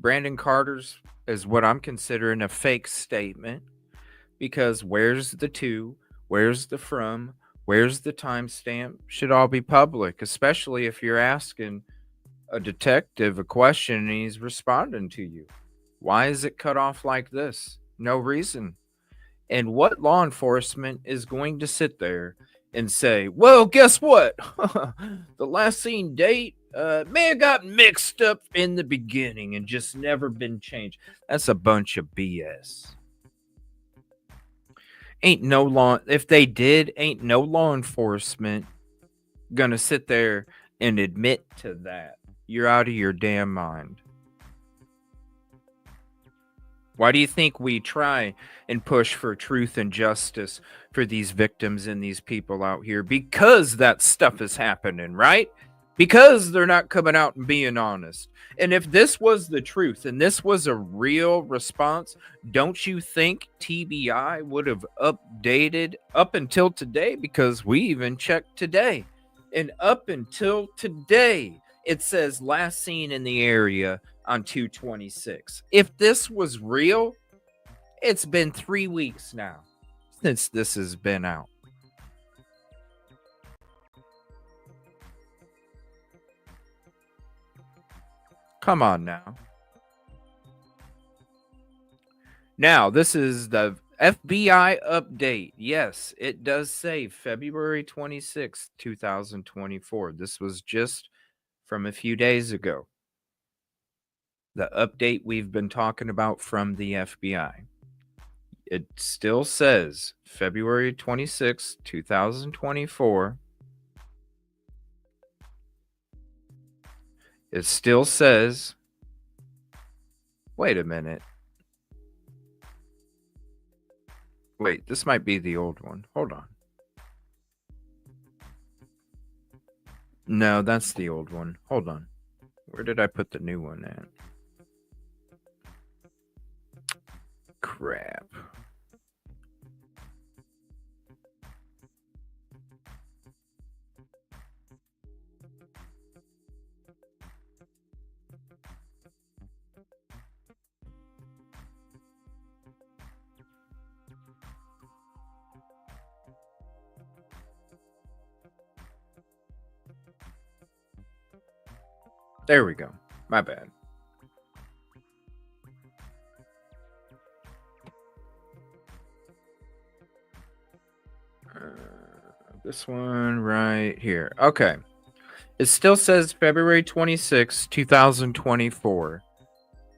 Brandon Carter's is what I'm considering a fake statement. Because where's the to, where's the from, where's the timestamp should all be public, especially if you're asking a detective a question and he's responding to you. Why is it cut off like this? No reason. And what law enforcement is going to sit there and say, well, guess what? The last seen date may have got mixed up in the beginning and just never been changed. That's a bunch of BS. If they did, ain't no law enforcement gonna sit there and admit to that. You're out of your damn mind. Why do you think we try and push for truth and justice for these victims and these people out here? Because that stuff is happening, right? Because they're not coming out and being honest. And if this was the truth and this was a real response, don't you think TBI would have updated up until today? Because we even checked today. And up until today, it says last seen in the area on 2/26. If this was real, it's been 3 weeks now since this has been out. Come on now. Now, this is the FBI update. Yes, it does say February 26th, 2024. This was just from a few days ago. The update we've been talking about from the FBI. It still says February 26th, 2024. It still says, wait a minute. Wait, this might be the old one. Hold on. No, that's the old one. Hold on. Where did I put the new one at? Crap. There we go. My bad. This one right here. Okay. It still says February 26, 2024.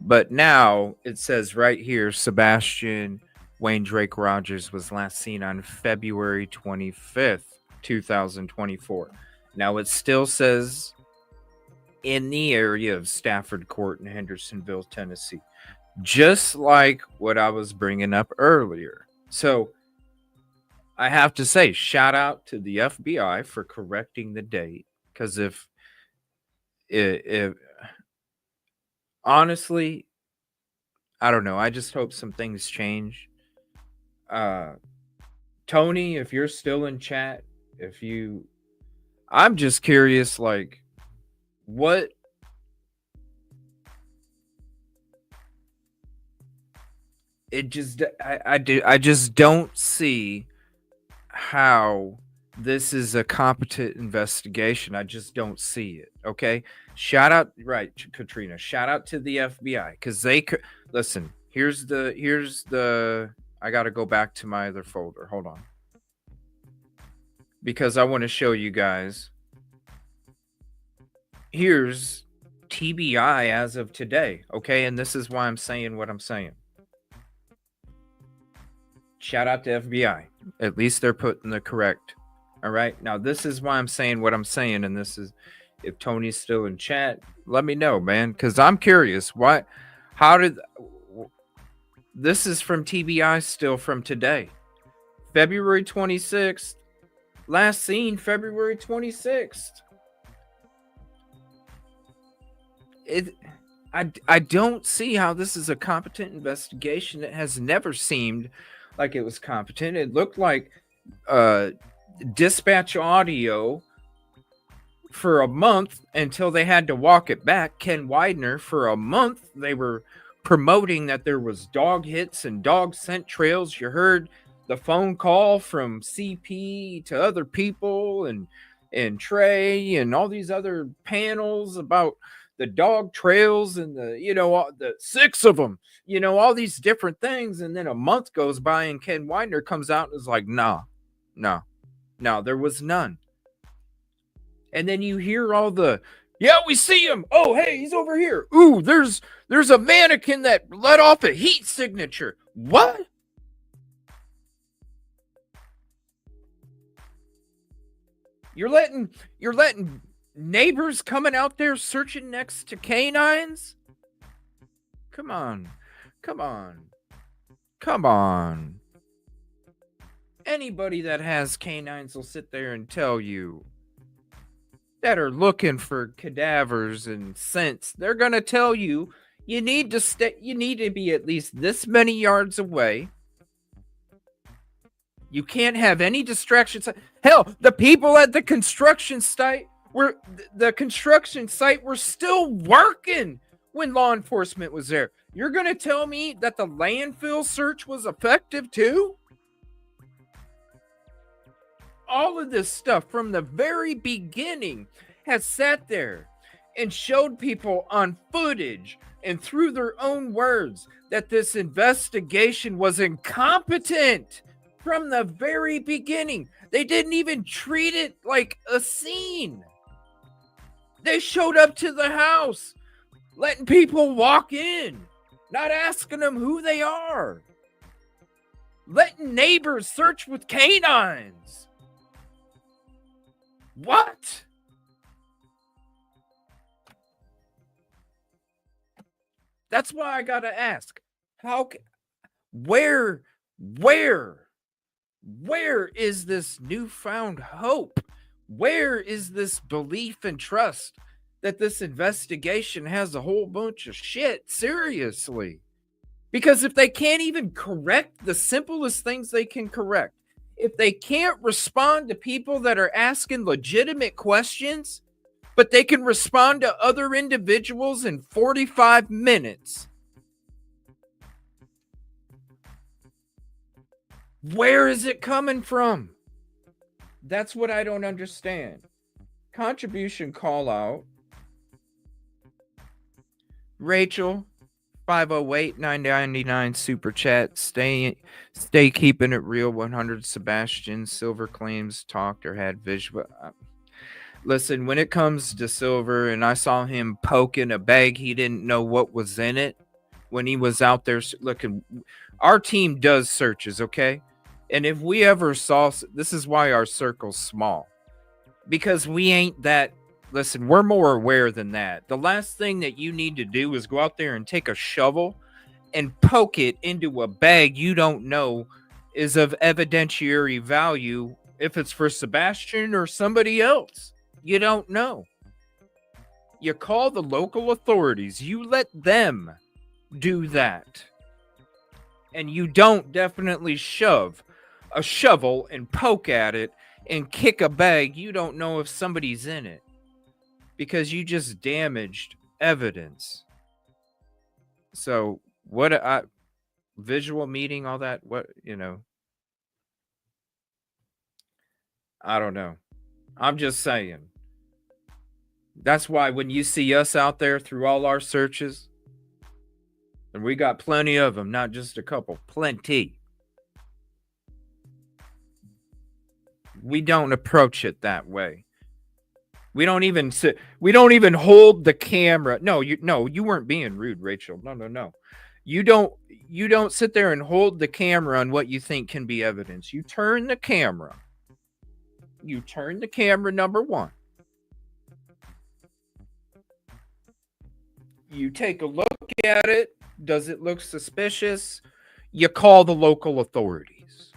But now it says right here, Sebastian Wayne Drake Rogers was last seen on February 25th, 2024. Now it still says in the area of Stafford Court in Hendersonville, Tennessee. Just like what I was bringing up earlier. So I have to say, shout out to the FBI for correcting the date, Because if honestly, I don't know. I just hope some things change. Tony, if you're still in chat, I'm just curious, like, what it just I just don't see how this is a competent investigation. I just don't see it. Okay, shout out, right, Katrina, shout out to the FBI, because they could listen. Here's the I gotta go back to my other folder. Hold on, because I want to show you guys. Here's TBI as of today. Okay, and this is why I'm saying what I'm saying. Shout out to FBI. At least they're putting the correct. All right. Now, this is why I'm saying what I'm saying. And this is, if Tony's still in chat, let me know, man. Because I'm curious. This is from TBI, still from today. February 26th. Last seen February 26th. I don't see how this is a competent investigation. It has never seemed like it was competent. It looked like dispatch audio for a month until they had to walk it back. Ken Widener, for a month, they were promoting that there was dog hits and dog scent trails. You heard the phone call from CP to other people and Trey and all these other panels about the dog trails and the 6 of them, all these different things. And then a month goes by and Ken Widener comes out and is like, no, there was none. And then you hear all the, yeah, we see him. Oh, hey, he's over here. Ooh, there's a mannequin that let off a heat signature. What? You're letting neighbors coming out there searching next to canines? Come on. Anybody that has canines will sit there and tell you, that are looking for cadavers and scents, they're going to tell you, you need to be at least this many yards away. You can't have any distractions. Hell, the people at the construction site were still working when law enforcement was there. You're going to tell me that the landfill search was effective too? All of this stuff from the very beginning has sat there and showed people on footage and through their own words that this investigation was incompetent from the very beginning. They didn't even treat it like a scene. They showed up to the house, letting people walk in, not asking them who they are, letting neighbors search with canines. What? That's why I gotta ask, where is this newfound hope? Where is this belief and trust that this investigation has a whole bunch of shit? Seriously. Because if they can't even correct the simplest things they can correct, if they can't respond to people that are asking legitimate questions, but they can respond to other individuals in 45 minutes, where is it coming from? That's what I don't understand. Contribution call out. Rachel, 508-999 super chat. Stay keeping it real. 100 Sebastian. Silver claims talked or had visual. Listen, when it comes to Silver, and I saw him poking a bag, he didn't know what was in it when he was out there looking. Our team does searches, okay? And if we ever saw, this is why our circle's small, because we ain't that. Listen, we're more aware than that. The last thing that you need to do is go out there and take a shovel and poke it into a bag you don't know is of evidentiary value if it's for Sebastian or somebody else. You don't know. You call the local authorities. You let them do that. And you don't definitely shove a shovel and poke at it and kick a bag. You don't know if somebody's in it because you just damaged evidence. So what visual meeting, all that, what, I don't know. I'm just saying. That's why when you see us out there through all our searches, and we got plenty of them, not just a couple, plenty. We don't approach it that way. We don't even hold the camera. No, you weren't being rude, Rachel. No. You don't sit there and hold the camera on what you think can be evidence. You turn the camera. You turn the camera, number one. You take a look at it. Does it look suspicious? You call the local authorities.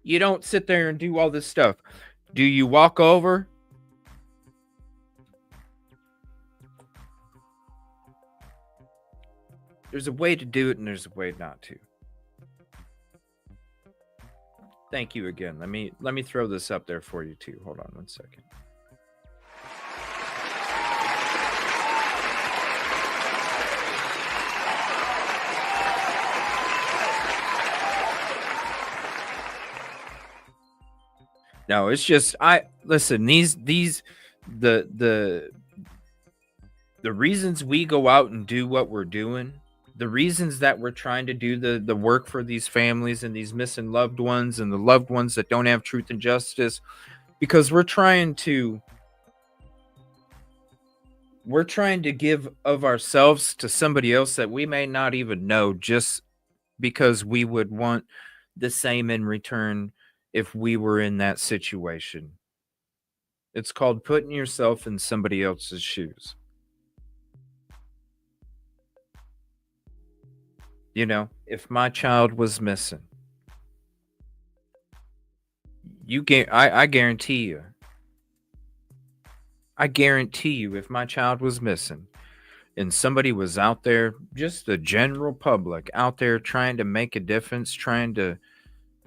You don't sit there and do all this stuff. Do you walk over? There's a way to do it and there's a way not to. Thank you again. Let me throw this up there for you too. Hold on one second. No, it's just listen, the reasons we go out and do what we're doing, the reasons that we're trying to do the work for these families and these missing loved ones and the loved ones that don't have truth and justice, because we're trying to give of ourselves to somebody else that we may not even know, just because we would want the same in return if we were in that situation. It's called putting yourself in somebody else's shoes. If my child was missing, I guarantee you, if my child was missing and somebody was out there, just the general public out there trying to make a difference, trying to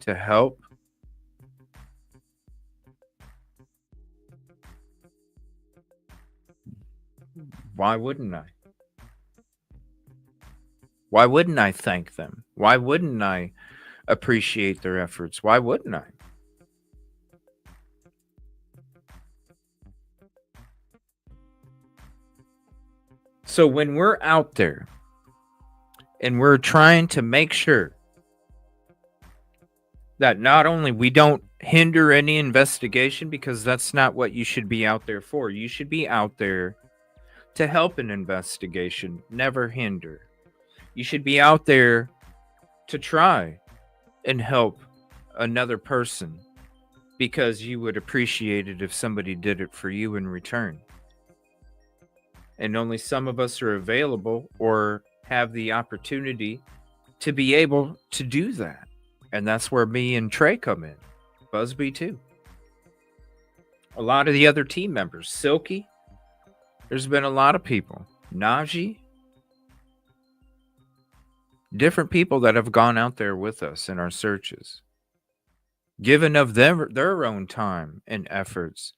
help, why wouldn't I? Why wouldn't I thank them? Why wouldn't I appreciate their efforts? Why wouldn't I? So when we're out there and we're trying to make sure that not only we don't hinder any investigation, because that's not what you should be out there for. You should be out there to help an investigation, never hinder. You should be out there to try and help another person because you would appreciate it if somebody did it for you in return. And only some of us are available or have the opportunity to be able to do that. And that's where me and Trey come in. Busby too. A lot of the other team members. Silky. There's been a lot of people. Najee. Different people that have gone out there with us in our searches. Given of their own time and efforts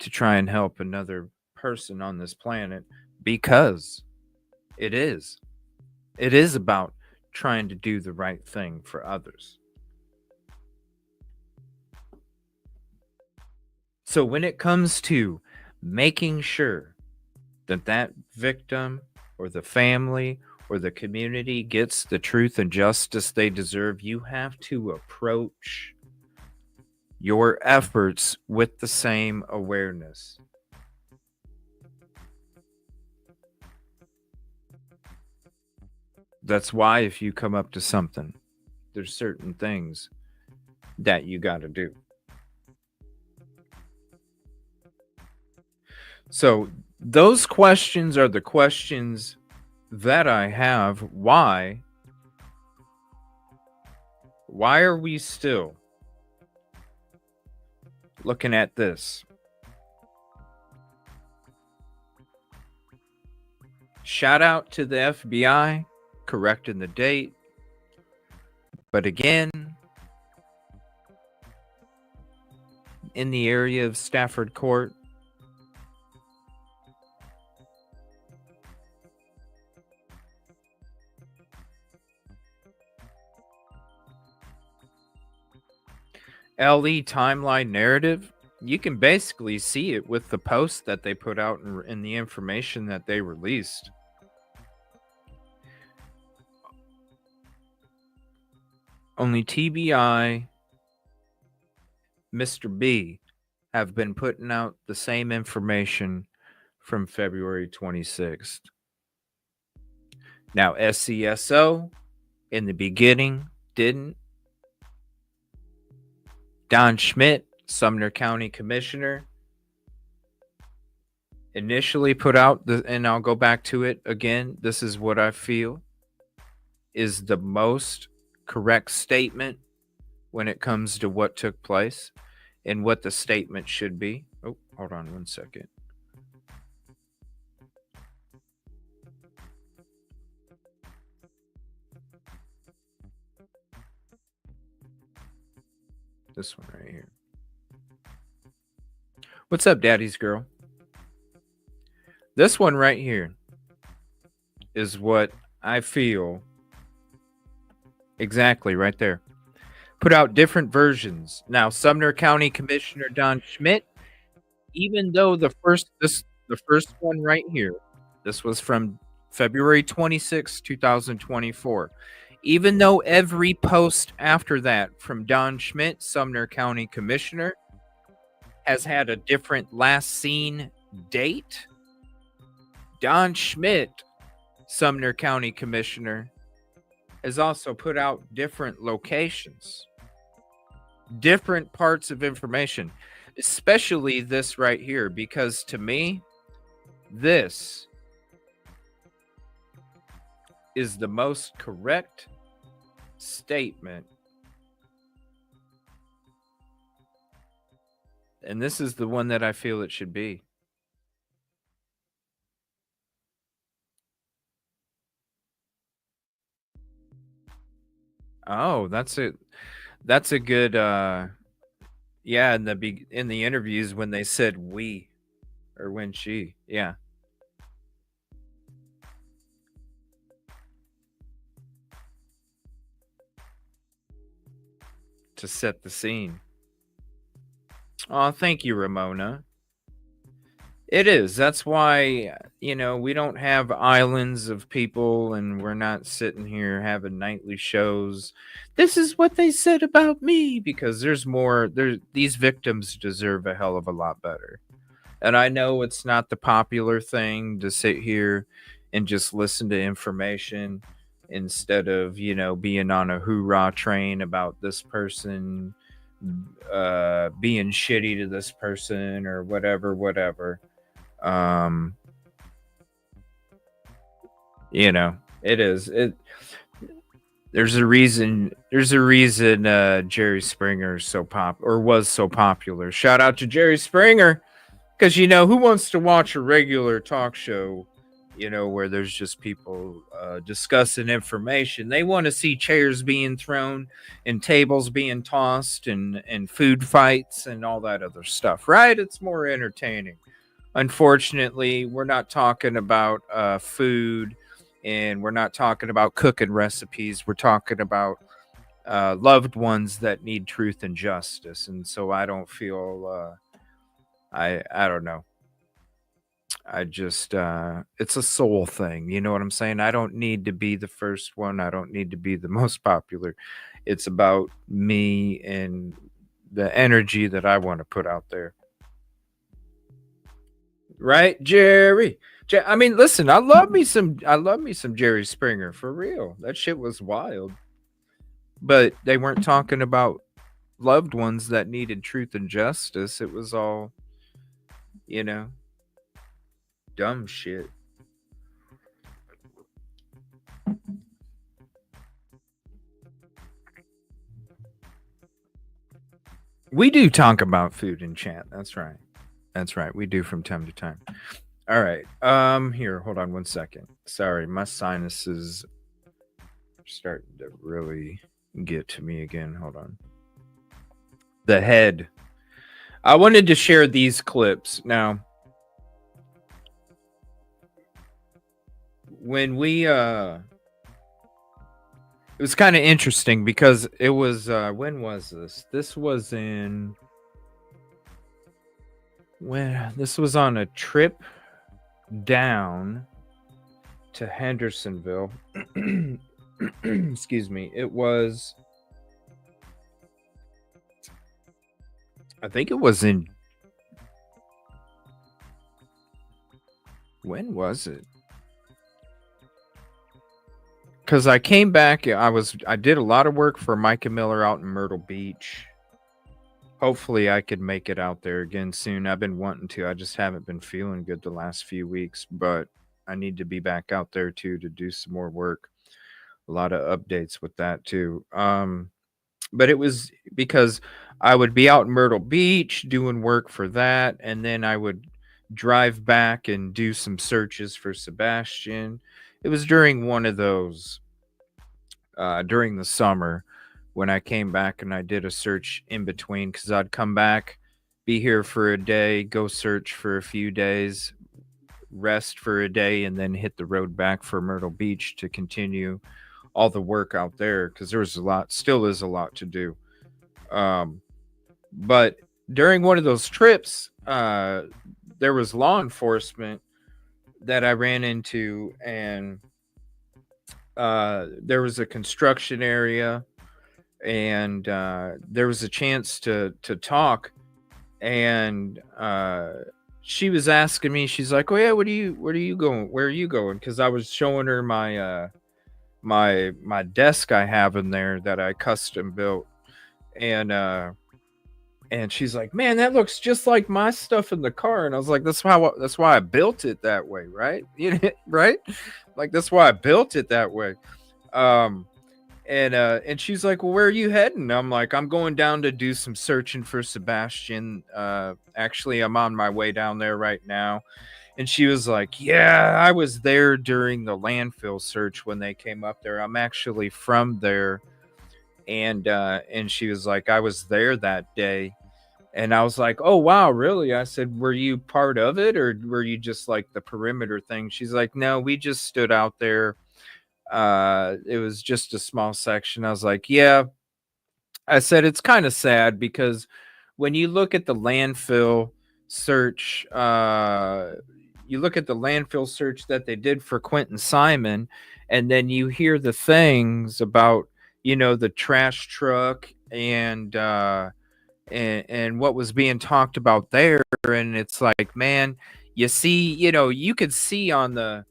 to try and help another person on this planet, because it is about trying to do the right thing for others. So when it comes to making sure that victim or the family or the community gets the truth and justice they deserve, you have to approach your efforts with the same awareness. That's why if you come up to something, there's certain things that you got to do. So those questions are the questions that I have. Why are we still looking at this? Shout out to the FBI correcting the date. But again, in the area of Stafford Court, LE timeline narrative, you can basically see it with the post that they put out and the information that they released. Only TBI, Mr. B have been putting out the same information from February 26th. Now, SCSO in the beginning didn't. Don Schmidt, Sumner County Commissioner, initially put out, and I'll go back to it again, this is what I feel is the most correct statement when it comes to what took place and what the statement should be. Oh, hold on one second. This one right here. What's up, Daddy's girl? This one right here is what I feel exactly right there. Put out different versions. Now, Sumner County Commissioner Don Schmidt, even though the first one right here, this was from February 26, 2024. Even though every post after that from Don Schmidt, Sumner County Commissioner, has had a different last seen date, Don Schmidt, Sumner County Commissioner, has also put out different locations, different parts of information, especially this right here, because to me, this is the most correct statement. And this is the one that I feel it should be. Oh, that's it. That's a good yeah, in the interviews when they said we or when she. Yeah. To set the scene. Oh, thank you, Ramona. It is. That's why, we don't have islands of people and we're not sitting here having nightly shows. This is what they said about me, because there's more. These victims deserve a hell of a lot better. And I know it's not the popular thing to sit here and just listen to information instead of, being on a hoorah train about this person being shitty to this person or whatever. It is. There's a reason Jerry Springer is was so popular. Shout out to Jerry Springer, because who wants to watch a regular talk show where there's just people discussing information? They want to see chairs being thrown and tables being tossed and food fights and all that other stuff, right? It's more entertaining. Unfortunately, we're not talking about food, and we're not talking about cooking recipes. We're talking about loved ones that need truth and justice. And so I don't feel, I don't know. I just, it's a soul thing. You know what I'm saying? I don't need to be the first one. I don't need to be the most popular. It's about me and the energy that I want to put out there. Right, Jerry? I mean, listen, I love me some Jerry Springer, for real. That shit was wild. But they weren't talking about loved ones that needed truth and justice. It was all, dumb shit. We do talk about food in chat. That's right. We do from time to time. All right. Here, hold on one second. Sorry, my sinuses are starting to really get to me again. Hold on. The head. I wanted to share these clips. Now, when we it was kind of interesting because it was when was this? This was on a trip down to Hendersonville. Excuse me. I think it was in, when was it? Because I came back, I did a lot of work for Micah Miller out in Myrtle Beach. Hopefully I could make it out there again soon. I've been wanting to. I just haven't been feeling good the last few weeks, but I need to be back out there too to do some more work. A lot of updates with that too. But it was because I would be out in Myrtle Beach doing work for that, and then I would drive back and do some searches for Sebastian. It was during one of those, during the summer, when I came back and I did a search in between, because I'd come back, be here for a day, go search for a few days, rest for a day, and then hit the road back for Myrtle Beach to continue all the work out there, because there was still is a lot to do. But during one of those trips, there was law enforcement that I ran into, and there was a construction area, and there was a chance to talk, and she was asking me, she's like, "Oh yeah, where are you going? Where are you going?" Because I was showing her my my desk I have in there that I custom built, and she's like, "Man, that looks just like my stuff in the car." And I was like, that's why I built it that way, right? Right? Like, that's why I built it that way. And she's like, "Well, where are you heading?" I'm like, "I'm going down to do some searching for Sebastian. Actually, I'm on my way down there right now." And she was like, "Yeah, I was there during the landfill search when they came up there. I'm actually from there." And she was like, "I was there that day." And I was like, "Oh, wow, really?" I said, "Were you part of it, or were you just like the perimeter thing?" She's like, "No, we just stood out there. It was just a small section." I was like, "Yeah." I said, "It's kind of sad because when you look at the landfill search, that they did for Quentin Simon, and then you hear the things about, the trash truck and what was being talked about there, and it's like, man, you see, you could see on the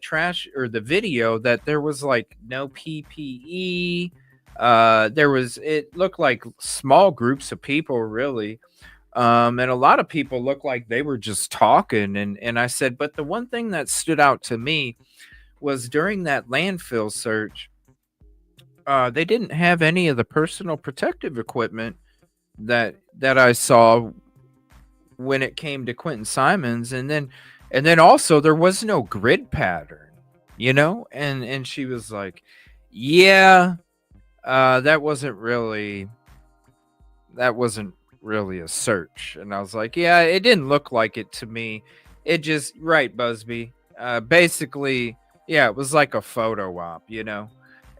trash or the video that there was like no PPE. It looked like small groups of people, really. And a lot of people looked like they were just talking. And I said, but the one thing that stood out to me was during that landfill search, they didn't have any of the personal protective equipment that I saw when it came to Quentin Simons. And then also there was no grid pattern, and she was like, "Yeah, that wasn't really a search." And I was like, "Yeah, it didn't look like it to me. It just," right, Busby, basically, yeah, it was like a photo op,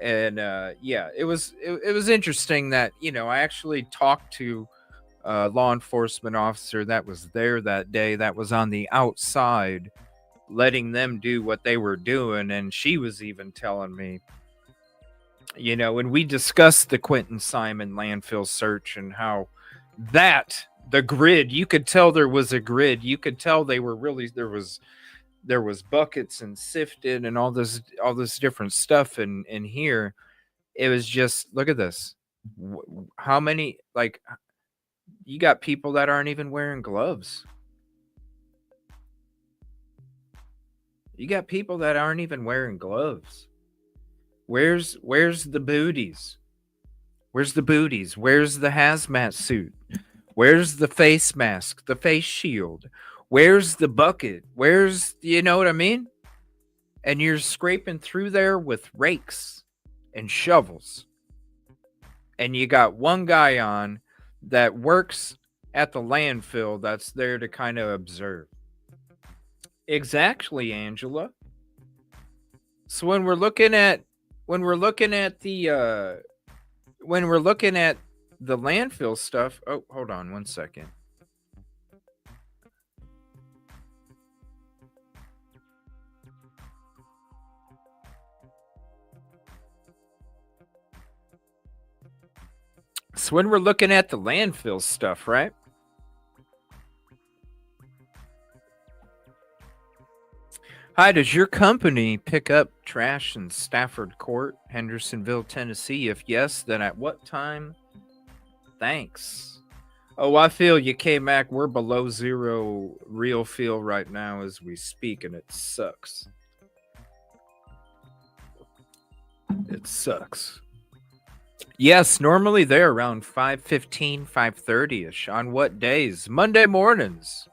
and yeah, it was interesting that, I actually talked to a law enforcement officer that was there that day, that was on the outside letting them do what they were doing, and she was even telling me, and we discussed the Quentin Simon landfill search and how the grid, you could tell there was a grid. You could tell they were really, there was buckets and sifted and all this different stuff in here. It was just, look at this. How many, like, you got people that aren't even wearing gloves. You got people that aren't even wearing gloves. Where's the booties? Where's the booties? Where's the hazmat suit? Where's the face mask, the face shield? Where's the bucket? Where's, you know what I mean? And you're scraping through there with rakes and shovels. And you got one guy on that works at the landfill that's there to kind of observe. Exactly, Angela. So when we're looking at the landfill stuff, oh, hold on one second. So when we're looking at the landfill stuff, right? Hi, does your company pick up trash in Stafford Court, Hendersonville, Tennessee? If yes, then at what time? Thanks. Oh, I feel you, K-Mac. We're below zero real feel right now as we speak, and it sucks. It sucks. Yes, normally they're around 5:15, 5:30-ish. On what days? Monday mornings.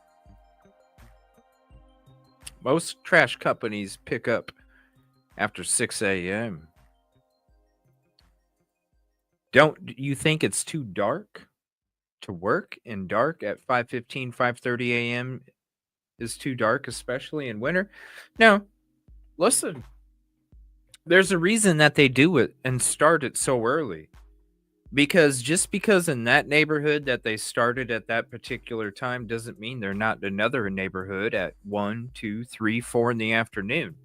Most trash companies pick up after 6 a.m. Don't you think it's too dark to work in dark at 5:15, 5:30 a.m. is too dark, especially in winter? No, listen. There's a reason that they do it and start it so early. Because just because in that neighborhood that they started at that particular time doesn't mean they're not in another neighborhood at 1, 2, 3, 4 in the afternoon.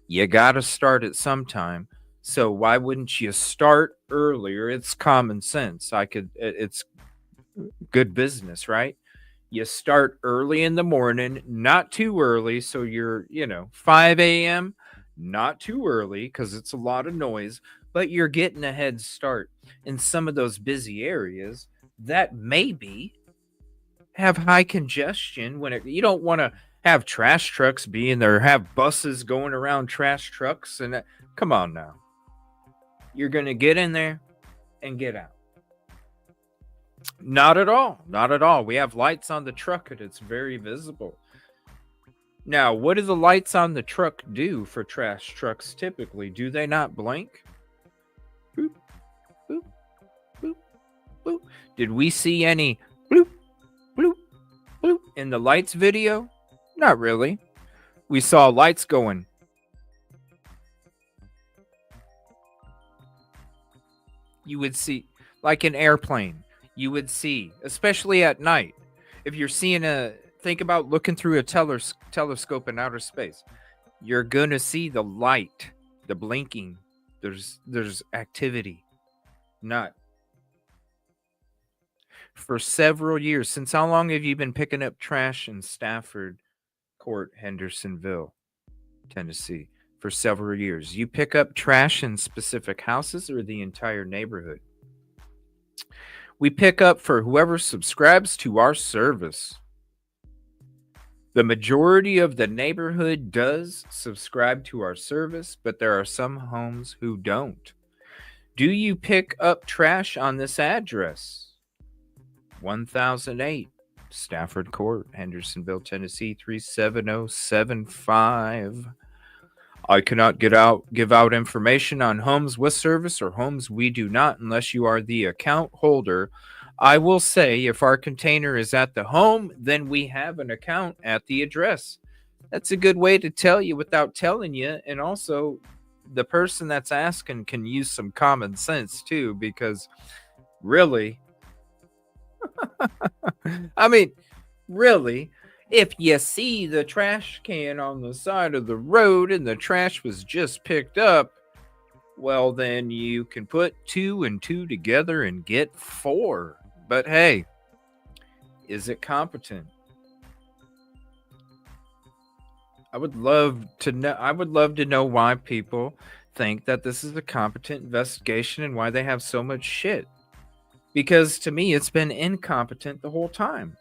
You got to start at some time. So why wouldn't you start earlier? It's common sense. It's good business, right? You start early in the morning, not too early. So you're, 5 a.m., not too early because it's a lot of noise, but you're getting a head start in some of those busy areas that maybe have high congestion you don't want to have trash trucks being there, have buses going around trash trucks. And come on now. You're going to get in there and get out. Not at all. Not at all. We have lights on the truck and it's very visible. Now, what do the lights on the truck do for trash trucks typically? Do they not blink? Boop, boop, boop, boop. Did we see any bloop, bloop, bloop in the lights video? Not really. We saw lights going. You would see, like an airplane, you would see, especially at night. If you're seeing think about looking through a telescope in outer space. You're going to see the light, the blinking. There's activity. Not. For several years. Since how long have you been picking up trash in Stafford Court, Hendersonville, Tennessee? For several years. You pick up trash in specific houses or the entire neighborhood? We pick up for whoever subscribes to our service. The majority of the neighborhood does subscribe to our service, but there are some homes who don't. Do you pick up trash on this address? 1008 Stafford Court, Hendersonville, Tennessee, 37075. I cannot give out information on homes with service or homes we do not unless you are the account holder. I will say if our container is at the home, then we have an account at the address. That's a good way to tell you without telling you. And also, the person that's asking can use some common sense too, because really, I mean, really, if you see the trash can on the side of the road and the trash was just picked up, well, then you can put 2 and 2 together and get 4. But hey, is it competent? I would love to know why people think that this is a competent investigation and why they have so much shit. Because to me, it's been incompetent the whole time.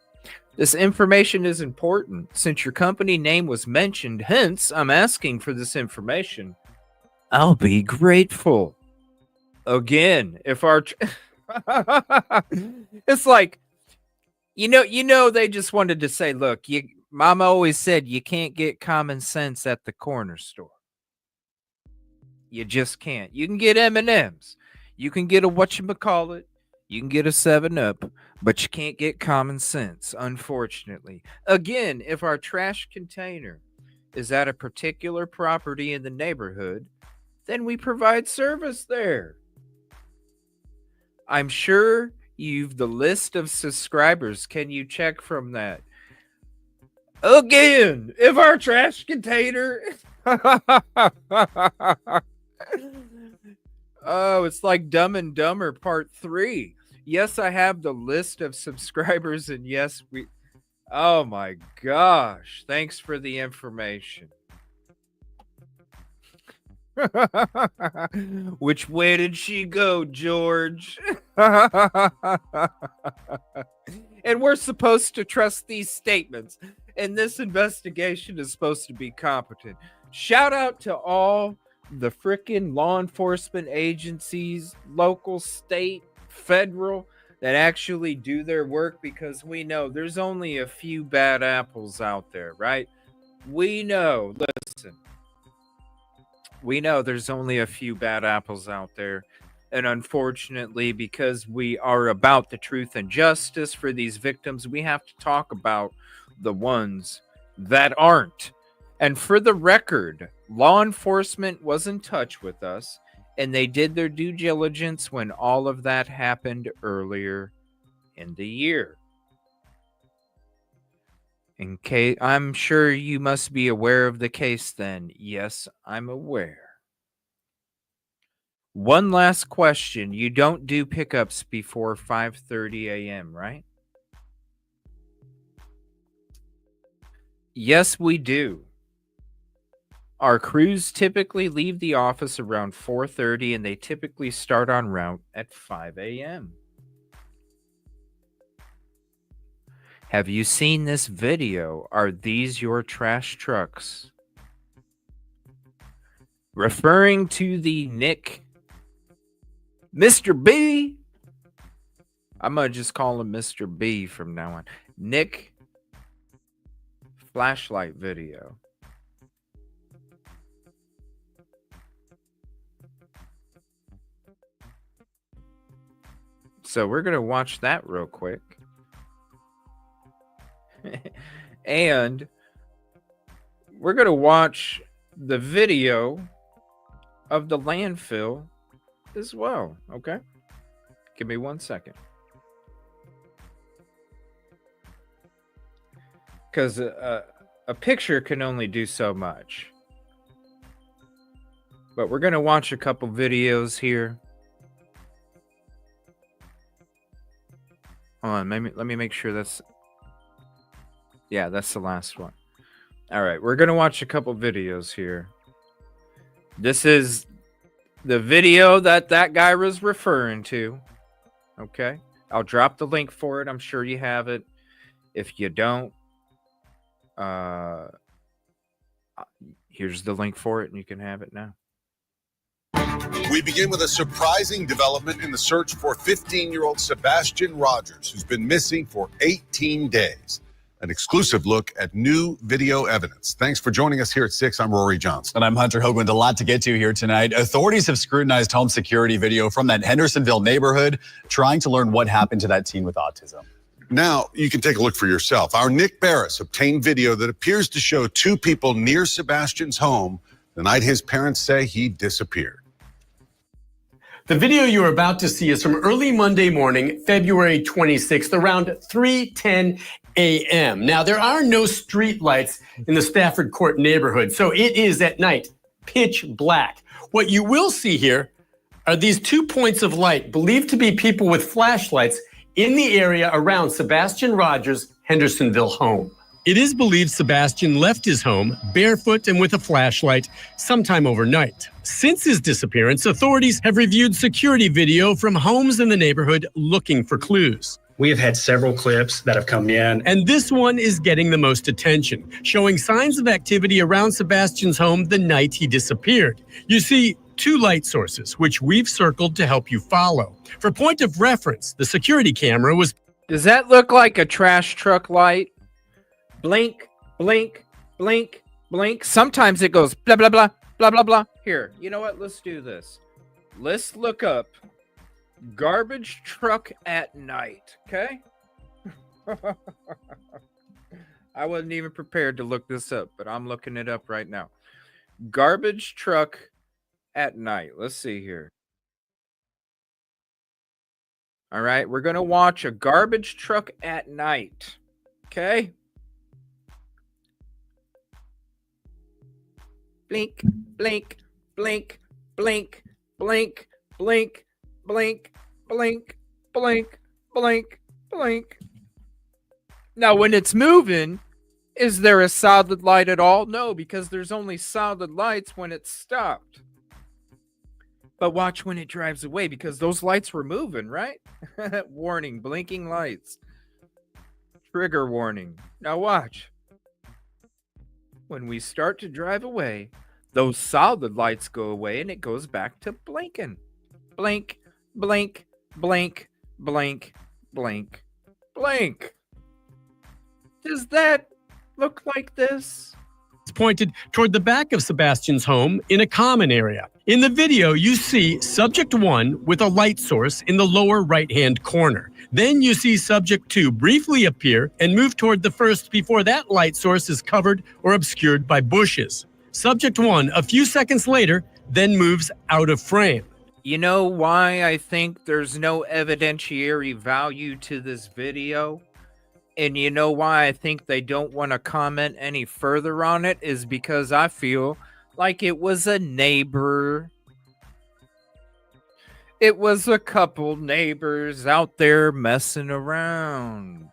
This information is important. Since your company name was mentioned, hence I'm asking for this information. I'll be grateful. Again, if our... it's like, You know, they just wanted to say, look, Mama always said you can't get common sense at the corner store. You just can't. You can get M&Ms. You can get a whatchamacallit. You can get a 7-Up, but you can't get common sense, unfortunately. Again, if our trash container is at a particular property in the neighborhood, then we provide service there. I'm sure you've the list of subscribers. Can you check from that? Again, if our trash container... Oh, it's like Dumb and Dumber Part 3. Yes, I have the list of subscribers, and yes, we... Oh my gosh. Thanks for the information. Which way did she go, George? And we're supposed to trust these statements. And this investigation is supposed to be competent. Shout out to all the frickin' law enforcement agencies, local, state, federal, that actually do their work, because we know there's only a few bad apples out there, right? We know, listen, we know there's only a few bad apples out there. And unfortunately, because we are about the truth and justice for these victims, we have to talk about the ones that aren't. And for the record, law enforcement was in touch with us, and they did their due diligence when all of that happened earlier in the year. In case, I'm sure you must be aware of the case then. Yes, I'm aware. One last question. You don't do pickups before 5:30 a.m., right? Yes, we do. Our crews typically leave the office around 4:30, and they typically start en route at 5 a.m. Have you seen this video? Are these your trash trucks? Referring to the Nick, Mr. B. I'm going to just call him Mr. B from now on. Nick flashlight video. So we're going to watch that real quick. And we're going to watch the video of the landfill as well. Okay? Give me 1 second. Because a picture can only do so much. But we're going to watch a couple videos here. Hold on, let me make sure that's... Yeah, that's the last one. All right, we're going to watch a couple videos here. This is the video that guy was referring to. Okay? I'll drop the link for it. I'm sure you have it. If you don't, here's the link for it, and you can have it now. We begin with a surprising development in the search for 15-year-old Sebastian Rogers, who's been missing for 18 days. An exclusive look at new video evidence. Thanks for joining us here at 6. I'm Rory Johnson. And I'm Hunter Hoagland. A lot to get to here tonight. Authorities have scrutinized home security video from that Hendersonville neighborhood, trying to learn what happened to that teen with autism. Now, you can take a look for yourself. Our Nick Barris obtained video that appears to show two people near Sebastian's home the night his parents say he disappeared. The video you're about to see is from early Monday morning, February 26th, around 3:10 a.m. Now, there are no street lights in the Stafford Court neighborhood, so it is at night, pitch black. What you will see here are these 2 points of light believed to be people with flashlights in the area around Sebastian Rogers' Hendersonville home. It is believed Sebastian left his home barefoot and with a flashlight sometime overnight. Since his disappearance, authorities have reviewed security video from homes in the neighborhood looking for clues. We have had several clips that have come in. And this one is getting the most attention, showing signs of activity around Sebastian's home the night he disappeared. You see, 2 light sources, which we've circled to help you follow. For point of reference, the security camera was Does that look like a trash truck light? Blink, blink, blink, blink. Sometimes it goes blah, blah, blah, blah, blah, blah. Here, you know what? Let's do this. Let's look up garbage truck at night, okay? I wasn't even prepared to look this up, but I'm looking it up right now. Garbage truck at night. Let's see here. All right, we're going to watch a garbage truck at night, okay? Blink, blink, blink, blink, blink, blink, blink, blink, blink, blink, blink. Now, when it's moving, is there a solid light at all? No, because there's only solid lights when it's stopped. But watch when it drives away, because those lights were moving, right? Warning, blinking lights. Trigger warning. Now watch. When we start to drive away, those solid lights go away and it goes back to blinking. Blink, blink, blink, blink, blink, blink. Does that look like this? It's pointed toward the back of Sebastian's home in a common area. In the video, you see subject 1 with a light source in the lower right-hand corner. Then you see subject 2 briefly appear and move toward the first before that light source is covered or obscured by bushes. Subject 1, a few seconds later, then moves out of frame. You know why I think there's no evidentiary value to this video? And you know why I think they don't want to comment any further on it is because I feel like it was a neighbor. It was a couple neighbors out there messing around.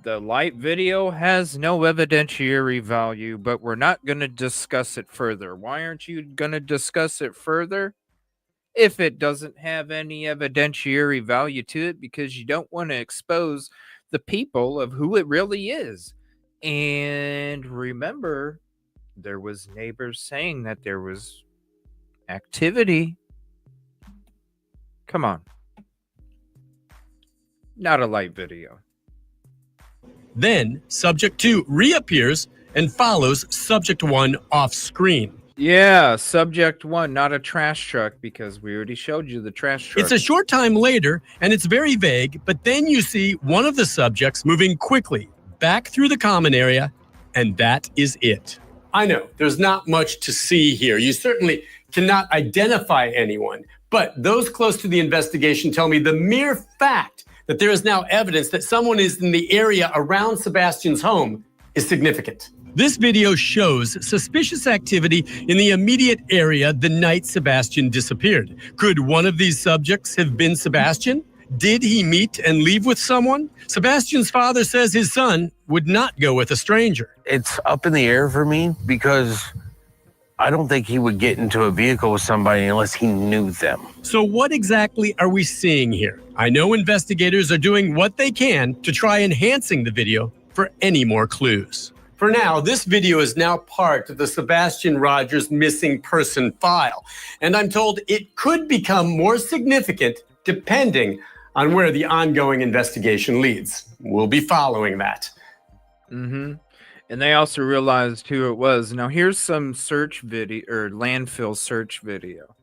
The light video has no evidentiary value, but we're not going to discuss it further. Why aren't you going to discuss it further? If it doesn't have any evidentiary value to it, because you don't want to expose the people of who it really is. And remember, there was neighbors saying that there was activity. Come on. Not a light video. Then subject 2 reappears and follows subject 1 off screen. Yeah, subject 1, not a trash truck, because we already showed you the trash truck. It's a short time later, and it's very vague, but then you see one of the subjects moving quickly back through the common area, and that is it. I know, there's not much to see here. You certainly cannot identify anyone, but those close to the investigation tell me the mere fact that there is now evidence that someone is in the area around Sebastian's home is significant. This video shows suspicious activity in the immediate area the night Sebastian disappeared. Could one of these subjects have been Sebastian? Did he meet and leave with someone? Sebastian's father says his son would not go with a stranger. It's up in the air for me because I don't think he would get into a vehicle with somebody unless he knew them. So what exactly are we seeing here? I know investigators are doing what they can to try enhancing the video for any more clues. For now, this video is now part of the Sebastian Rogers missing person file, and I'm told it could become more significant depending on where the ongoing investigation leads. We'll be following that. Mm-hmm. And they also realized who it was. Now here's some search video, or landfill search video.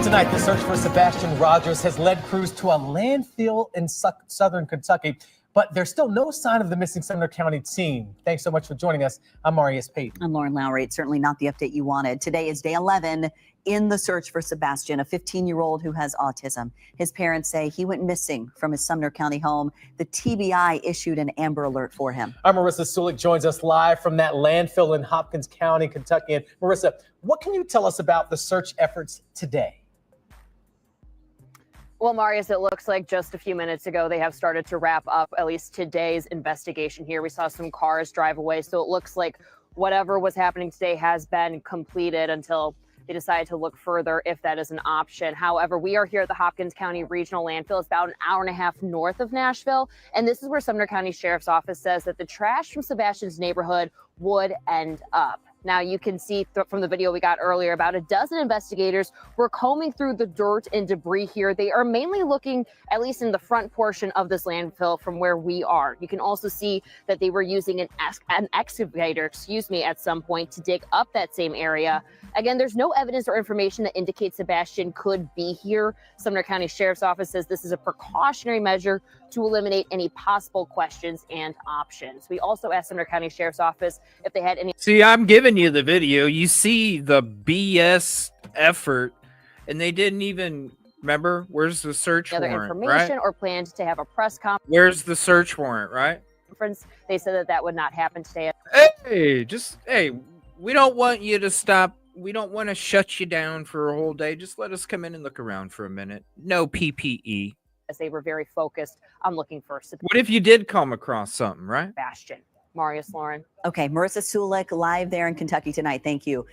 Tonight, the search for Sebastian Rogers has led crews to a landfill in southern Kentucky, but there's still no sign of the missing Sumner County team. Thanks so much for joining us. I'm Marius Payton. I'm Lauren Lowry. It's certainly not the update you wanted. Today is day 11 in the search for Sebastian, a 15-year-old who has autism. His parents say he went missing from his Sumner County home. The TBI issued an Amber Alert for him. Our Marissa Sulik joins us live from that landfill in Hopkins County, Kentucky. And Marissa, what can you tell us about the search efforts today? Well, Marius, it looks like just a few minutes ago, they have started to wrap up at least today's investigation here. We saw some cars drive away, so it looks like whatever was happening today has been completed until they decide to look further if that is an option. However, we are here at the Hopkins County Regional Landfill. It's about an hour and a half north of Nashville, and this is where Sumner County Sheriff's Office says that the trash from Sebastian's neighborhood would end up. Now, you can see from the video we got earlier, about a dozen investigators were combing through the dirt and debris here. They are mainly looking, at least in the front portion of this landfill from where we are. You can also see that they were using an excavator, at some point to dig up that same area. Again, there's no evidence or information that indicates Sebastian could be here. Sumner County Sheriff's Office says this is a precautionary measure to eliminate any possible questions and options. We also asked Sumner County Sheriff's Office if they had any. See, I'm giving you the video. You see the BS effort, and they didn't even remember. Where's the search other warrant? information Right? or planned to have a press conference. Where's the search warrant? Right? They said that would not happen today. Hey, we don't want you to stop. We don't want to shut you down for a whole day. Just let us come in and look around for a minute. No PPE. As they were very focused on looking for What if you did come across something, right? Sebastian. Marius Lauren. Okay, Marissa Sulik live there in Kentucky tonight. Thank you.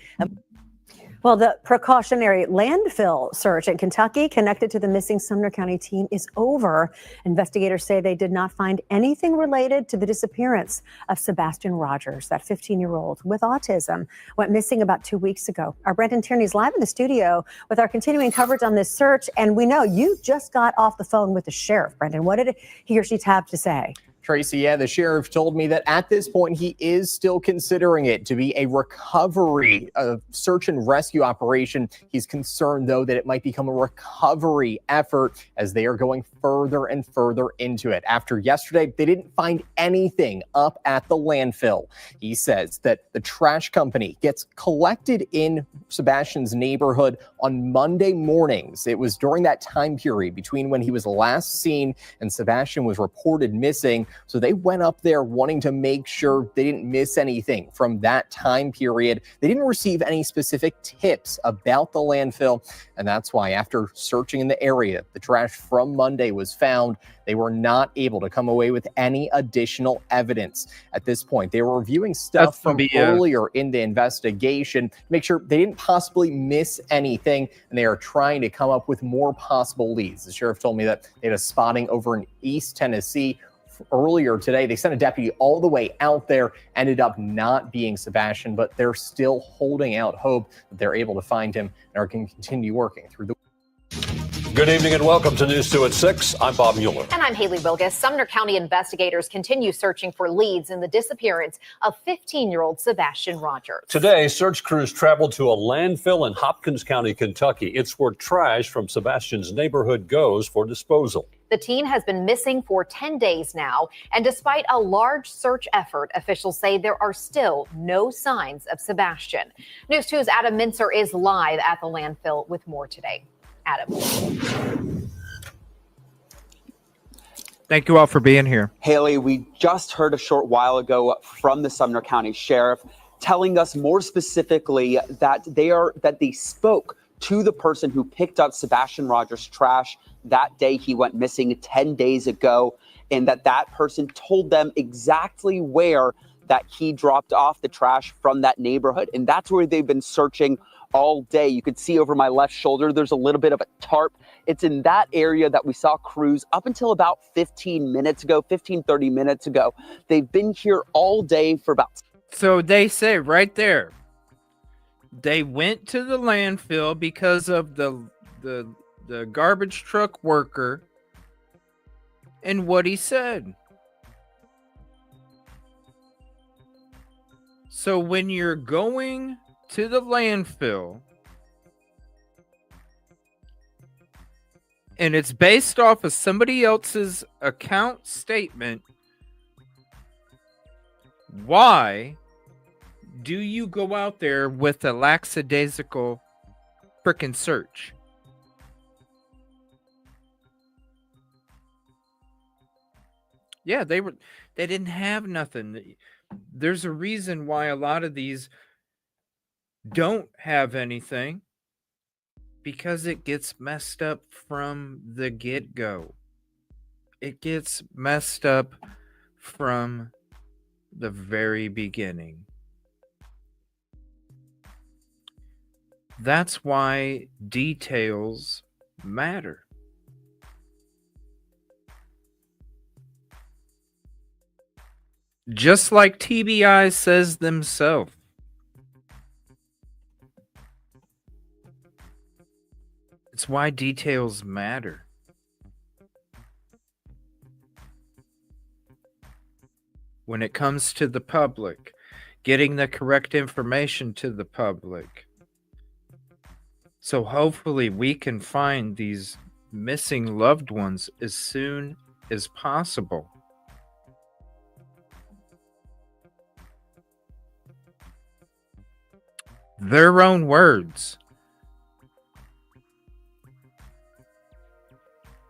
Well, the precautionary landfill search in Kentucky connected to the missing Sumner County teen is over. Investigators say they did not find anything related to the disappearance of Sebastian Rogers, that 15-year-old with autism, went missing about 2 weeks ago. Our Brendan Tierney's live in the studio with our continuing coverage on this search. And we know you just got off the phone with the sheriff, Brendan. What did he or she have to say? Tracy, yeah, the sheriff told me that at this point, he is still considering it to be a recovery, search and rescue operation. He's concerned, though, that it might become a recovery effort as they are going further and further into it. After yesterday, they didn't find anything up at the landfill. He says that the trash company gets collected in Sebastian's neighborhood on Monday mornings. It was during that time period between when he was last seen and Sebastian was reported missing. So they went up there wanting to make sure they didn't miss anything from that time period. They didn't receive any specific tips about the landfill. And that's why after searching in the area, the trash from Monday was found. They were not able to come away with any additional evidence. At this point, they were reviewing stuff from earlier in the investigation to make sure they didn't possibly miss anything. And they are trying to come up with more possible leads. The sheriff told me that they had a spotting over in East Tennessee earlier today. They sent a deputy all the way out there, ended up not being Sebastian, but they're still holding out hope that they're able to find him and are going to continue working through the. Good evening and welcome to News 2 at 6. I'm Bob Mueller. And I'm Haley Wilgus. Sumner County investigators continue searching for leads in the disappearance of 15-year-old Sebastian Rogers. Today, search crews traveled to a landfill in Hopkins County, Kentucky. It's where trash from Sebastian's neighborhood goes for disposal. The teen has been missing for 10 days now, and despite a large search effort, officials say there are still no signs of Sebastian. News 2's Adam Mincer is live at the landfill with more today. Adam. Thank you all for being here. Haley, we just heard a short while ago from the Sumner County Sheriff telling us more specifically that they spoke to the person who picked up Sebastian Rogers' trash that day he went missing 10 days ago, and that person told them exactly where that he dropped off the trash from that neighborhood. And that's where they've been searching all day. You could see over my left shoulder, there's a little bit of a tarp. It's in that area that we saw crews up until about 30 minutes ago. They've been here all day for about. So they say right there, they went to the landfill because of the garbage truck worker and what he said. So when you're going to the landfill and it's based off of somebody else's account statement, why do you go out there with a lackadaisical frickin' search? Yeah, they didn't have nothing. There's a reason why a lot of these don't have anything, because it gets messed up from the get-go. It gets messed up from the very beginning. That's why details matter. Just like TBI says themselves, It's why details matter. When it comes to the public, getting the correct information to the public. So hopefully we can find these missing loved ones as soon as possible. Their own words.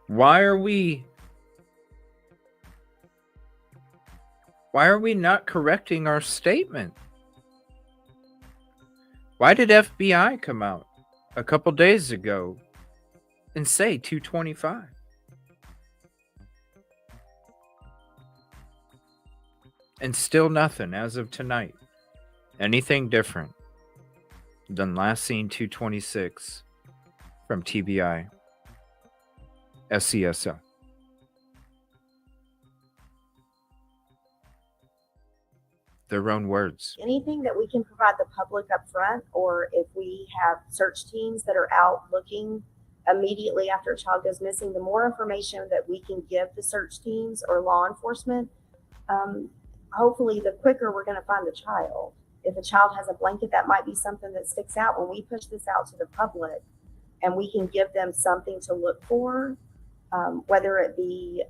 Why are we not correcting our statement? Why did FBI come out a couple days ago and say 225? And still nothing as of tonight. Anything different than last seen 226 from TBI SCSO. Their own words. Anything that we can provide the public up front, or if we have search teams that are out looking immediately after a child goes missing, the more information that we can give the search teams or law enforcement, hopefully the quicker we're going to find the child. If a child has a blanket, that might be something that sticks out. When we push this out to the public and we can give them something to look for, whether it be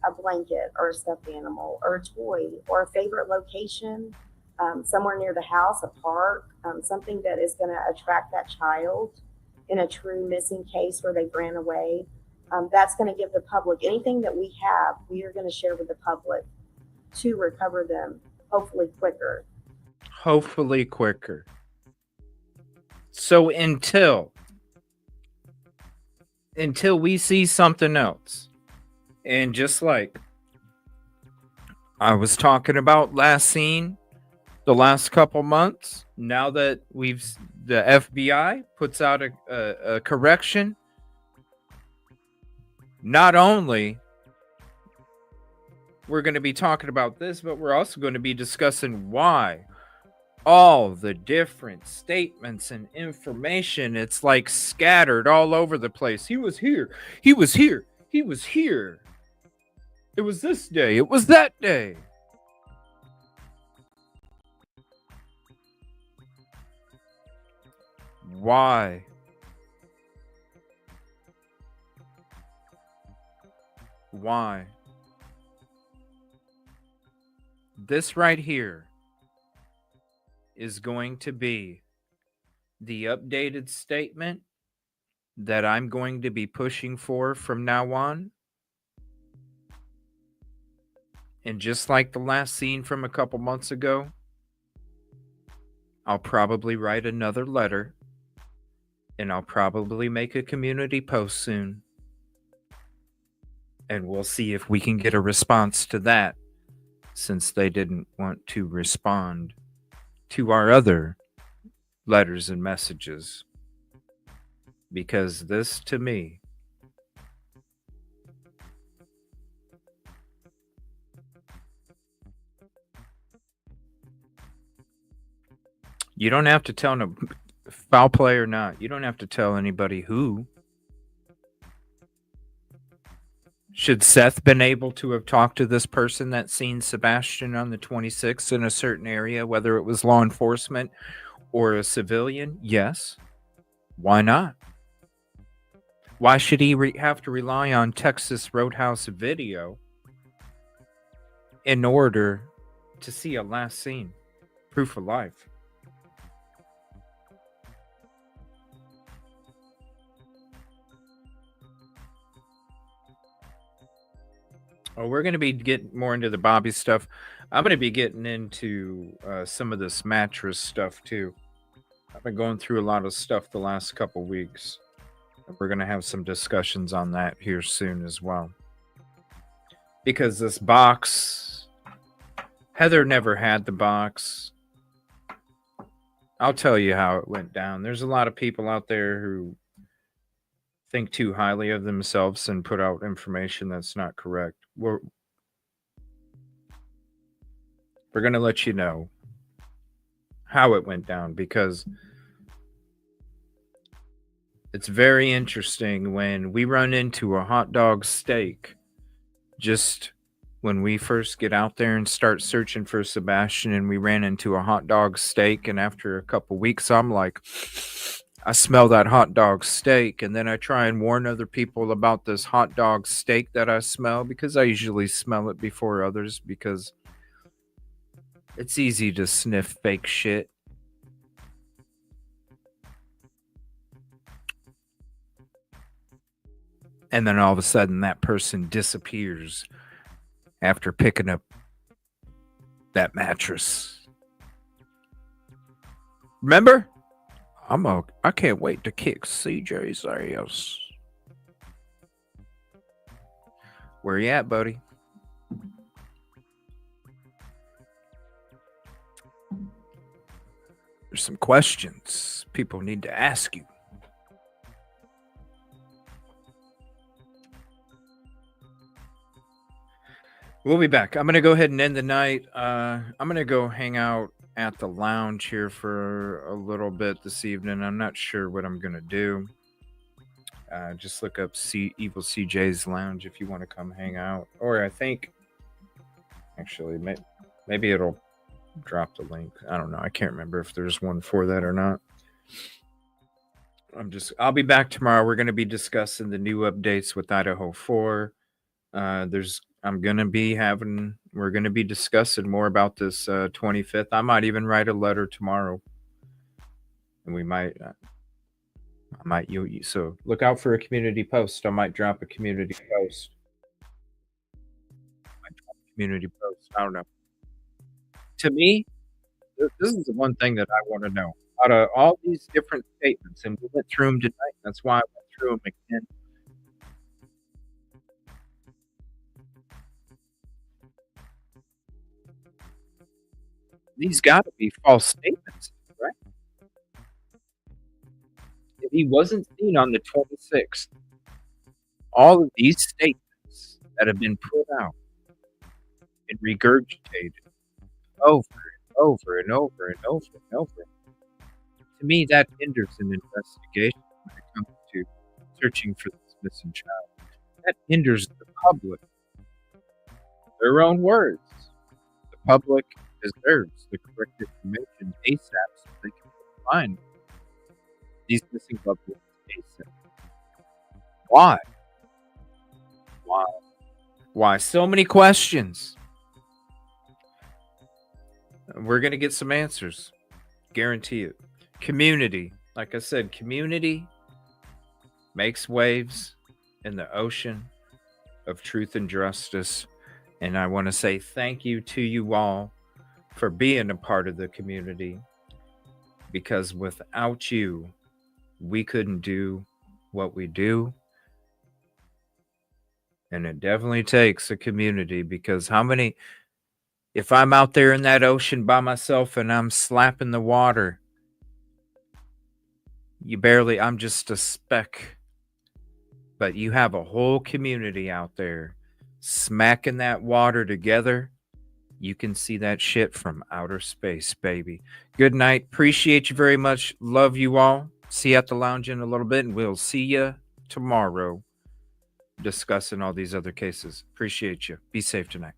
a blanket or a stuffed animal or a toy or a favorite location, somewhere near the house, a park, something that is going to attract that child in a true missing case where they ran away. That's going to give the public anything that we have, we are going to share with the public to recover them, hopefully quicker. Hopefully quicker. So until we see something else, and just like I was talking about last scene, the last couple months, now that the FBI puts out a correction, not only we're going to be talking about this, but we're also going to be discussing why all the different statements and information, it's like scattered all over the place. He was here. He was here. He was here. It was this day. It was that day. Why? Why? This right here is going to be the updated statement that I'm going to be pushing for from now on. And just like the last scene from a couple months ago, I'll probably write another letter, and I'll probably make a community post soon. And we'll see if we can get a response to that, since they didn't want to respond to our other letters and messages. Because this, to me, you don't have to tell no foul play or not. You don't have to tell anybody who. Should Seth been able to have talked to this person that seen Sebastian on the 26th in a certain area, whether it was law enforcement or a civilian? Yes. Why not? Why should he have to rely on Texas Roadhouse video in order to see a last scene? Proof of life. Oh, we're going to be getting more into the Bobby stuff. I'm going to be getting into some of this mattress stuff too. I've been going through a lot of stuff the last couple weeks. We're going to have some discussions on that here soon as well. Because this box, Heather never had the box. I'll tell you how it went down. There's a lot of people out there who think too highly of themselves and put out information that's not correct. We're going to let you know how it went down, because It's very interesting when we run into a hot dog steak. Just when we first get out there and start searching for Sebastian, and we ran into a hot dog steak, and after a couple weeks, I'm like, I smell that hot dog steak, and then I try and warn other people about this hot dog steak that I smell, because I usually smell it before others, because it's easy to sniff fake shit. And then all of a sudden that person disappears after picking up that mattress. Remember? I can't wait to kick CJ's ass. Where you at, buddy? There's some questions people need to ask you. We'll be back. I'm going to go ahead and end the night. I'm going to go hang out at the lounge here for a little bit this evening. I'm not sure what I'm going to do. Just look up EvilleCJ's lounge if you want to come hang out. Or I think, actually, maybe it'll drop the link. I don't know. I can't remember if there's one for that or not. I'll be back tomorrow. We're going to be discussing the new updates with Idaho 4. We're going to be discussing more about this 25th. I might even write a letter tomorrow. And so look out for a community post. I might drop a community post. I don't know. To me, this is the one thing that I want to know. Out of all these different statements, and we went through them tonight, that's why I went through them again. These got to be false statements, right? If he wasn't seen on the 26th, all of these statements that have been put out and regurgitated over and over and over and over and over, to me, that hinders an investigation when it comes to searching for this missing child. That hinders the public. Their own words. The public deserves the correct information ASAP so they can find these missing loved ones ASAP. Why? Why? So many questions. We're going to get some answers. Guarantee it. Community. Like I said, community makes waves in the ocean of truth and justice. And I want to say thank you to you all for being a part of the community, because without you, we couldn't do what we do. And it definitely takes a community, because if I'm out there in that ocean by myself and I'm slapping the water, I'm just a speck. But you have a whole community out there smacking that water together. You can see that shit from outer space, baby. Good night. Appreciate you very much. Love you all. See you at the lounge in a little bit, and we'll see you tomorrow discussing all these other cases. Appreciate you. Be safe tonight.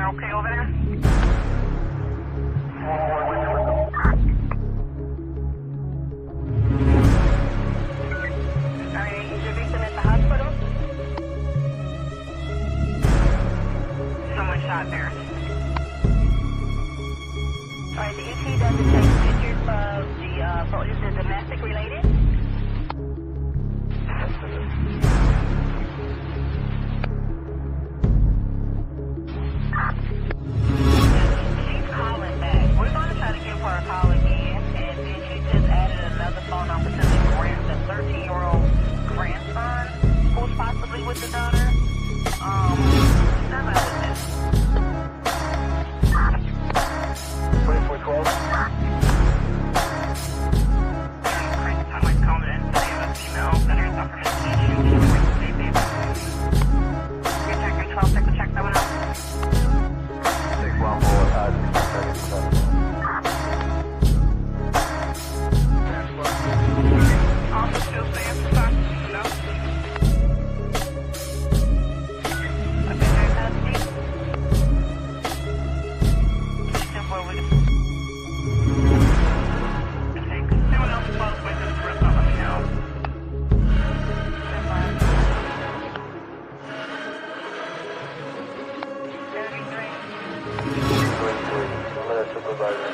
Okay over there? Is your victim at the hospital? Someone shot there. Alright, do you see that the text pictures of is it domestic related? She's calling back. We're going to try to give her a call again, and then she just added another phone number to the 13-year-old grandson. Supervisor.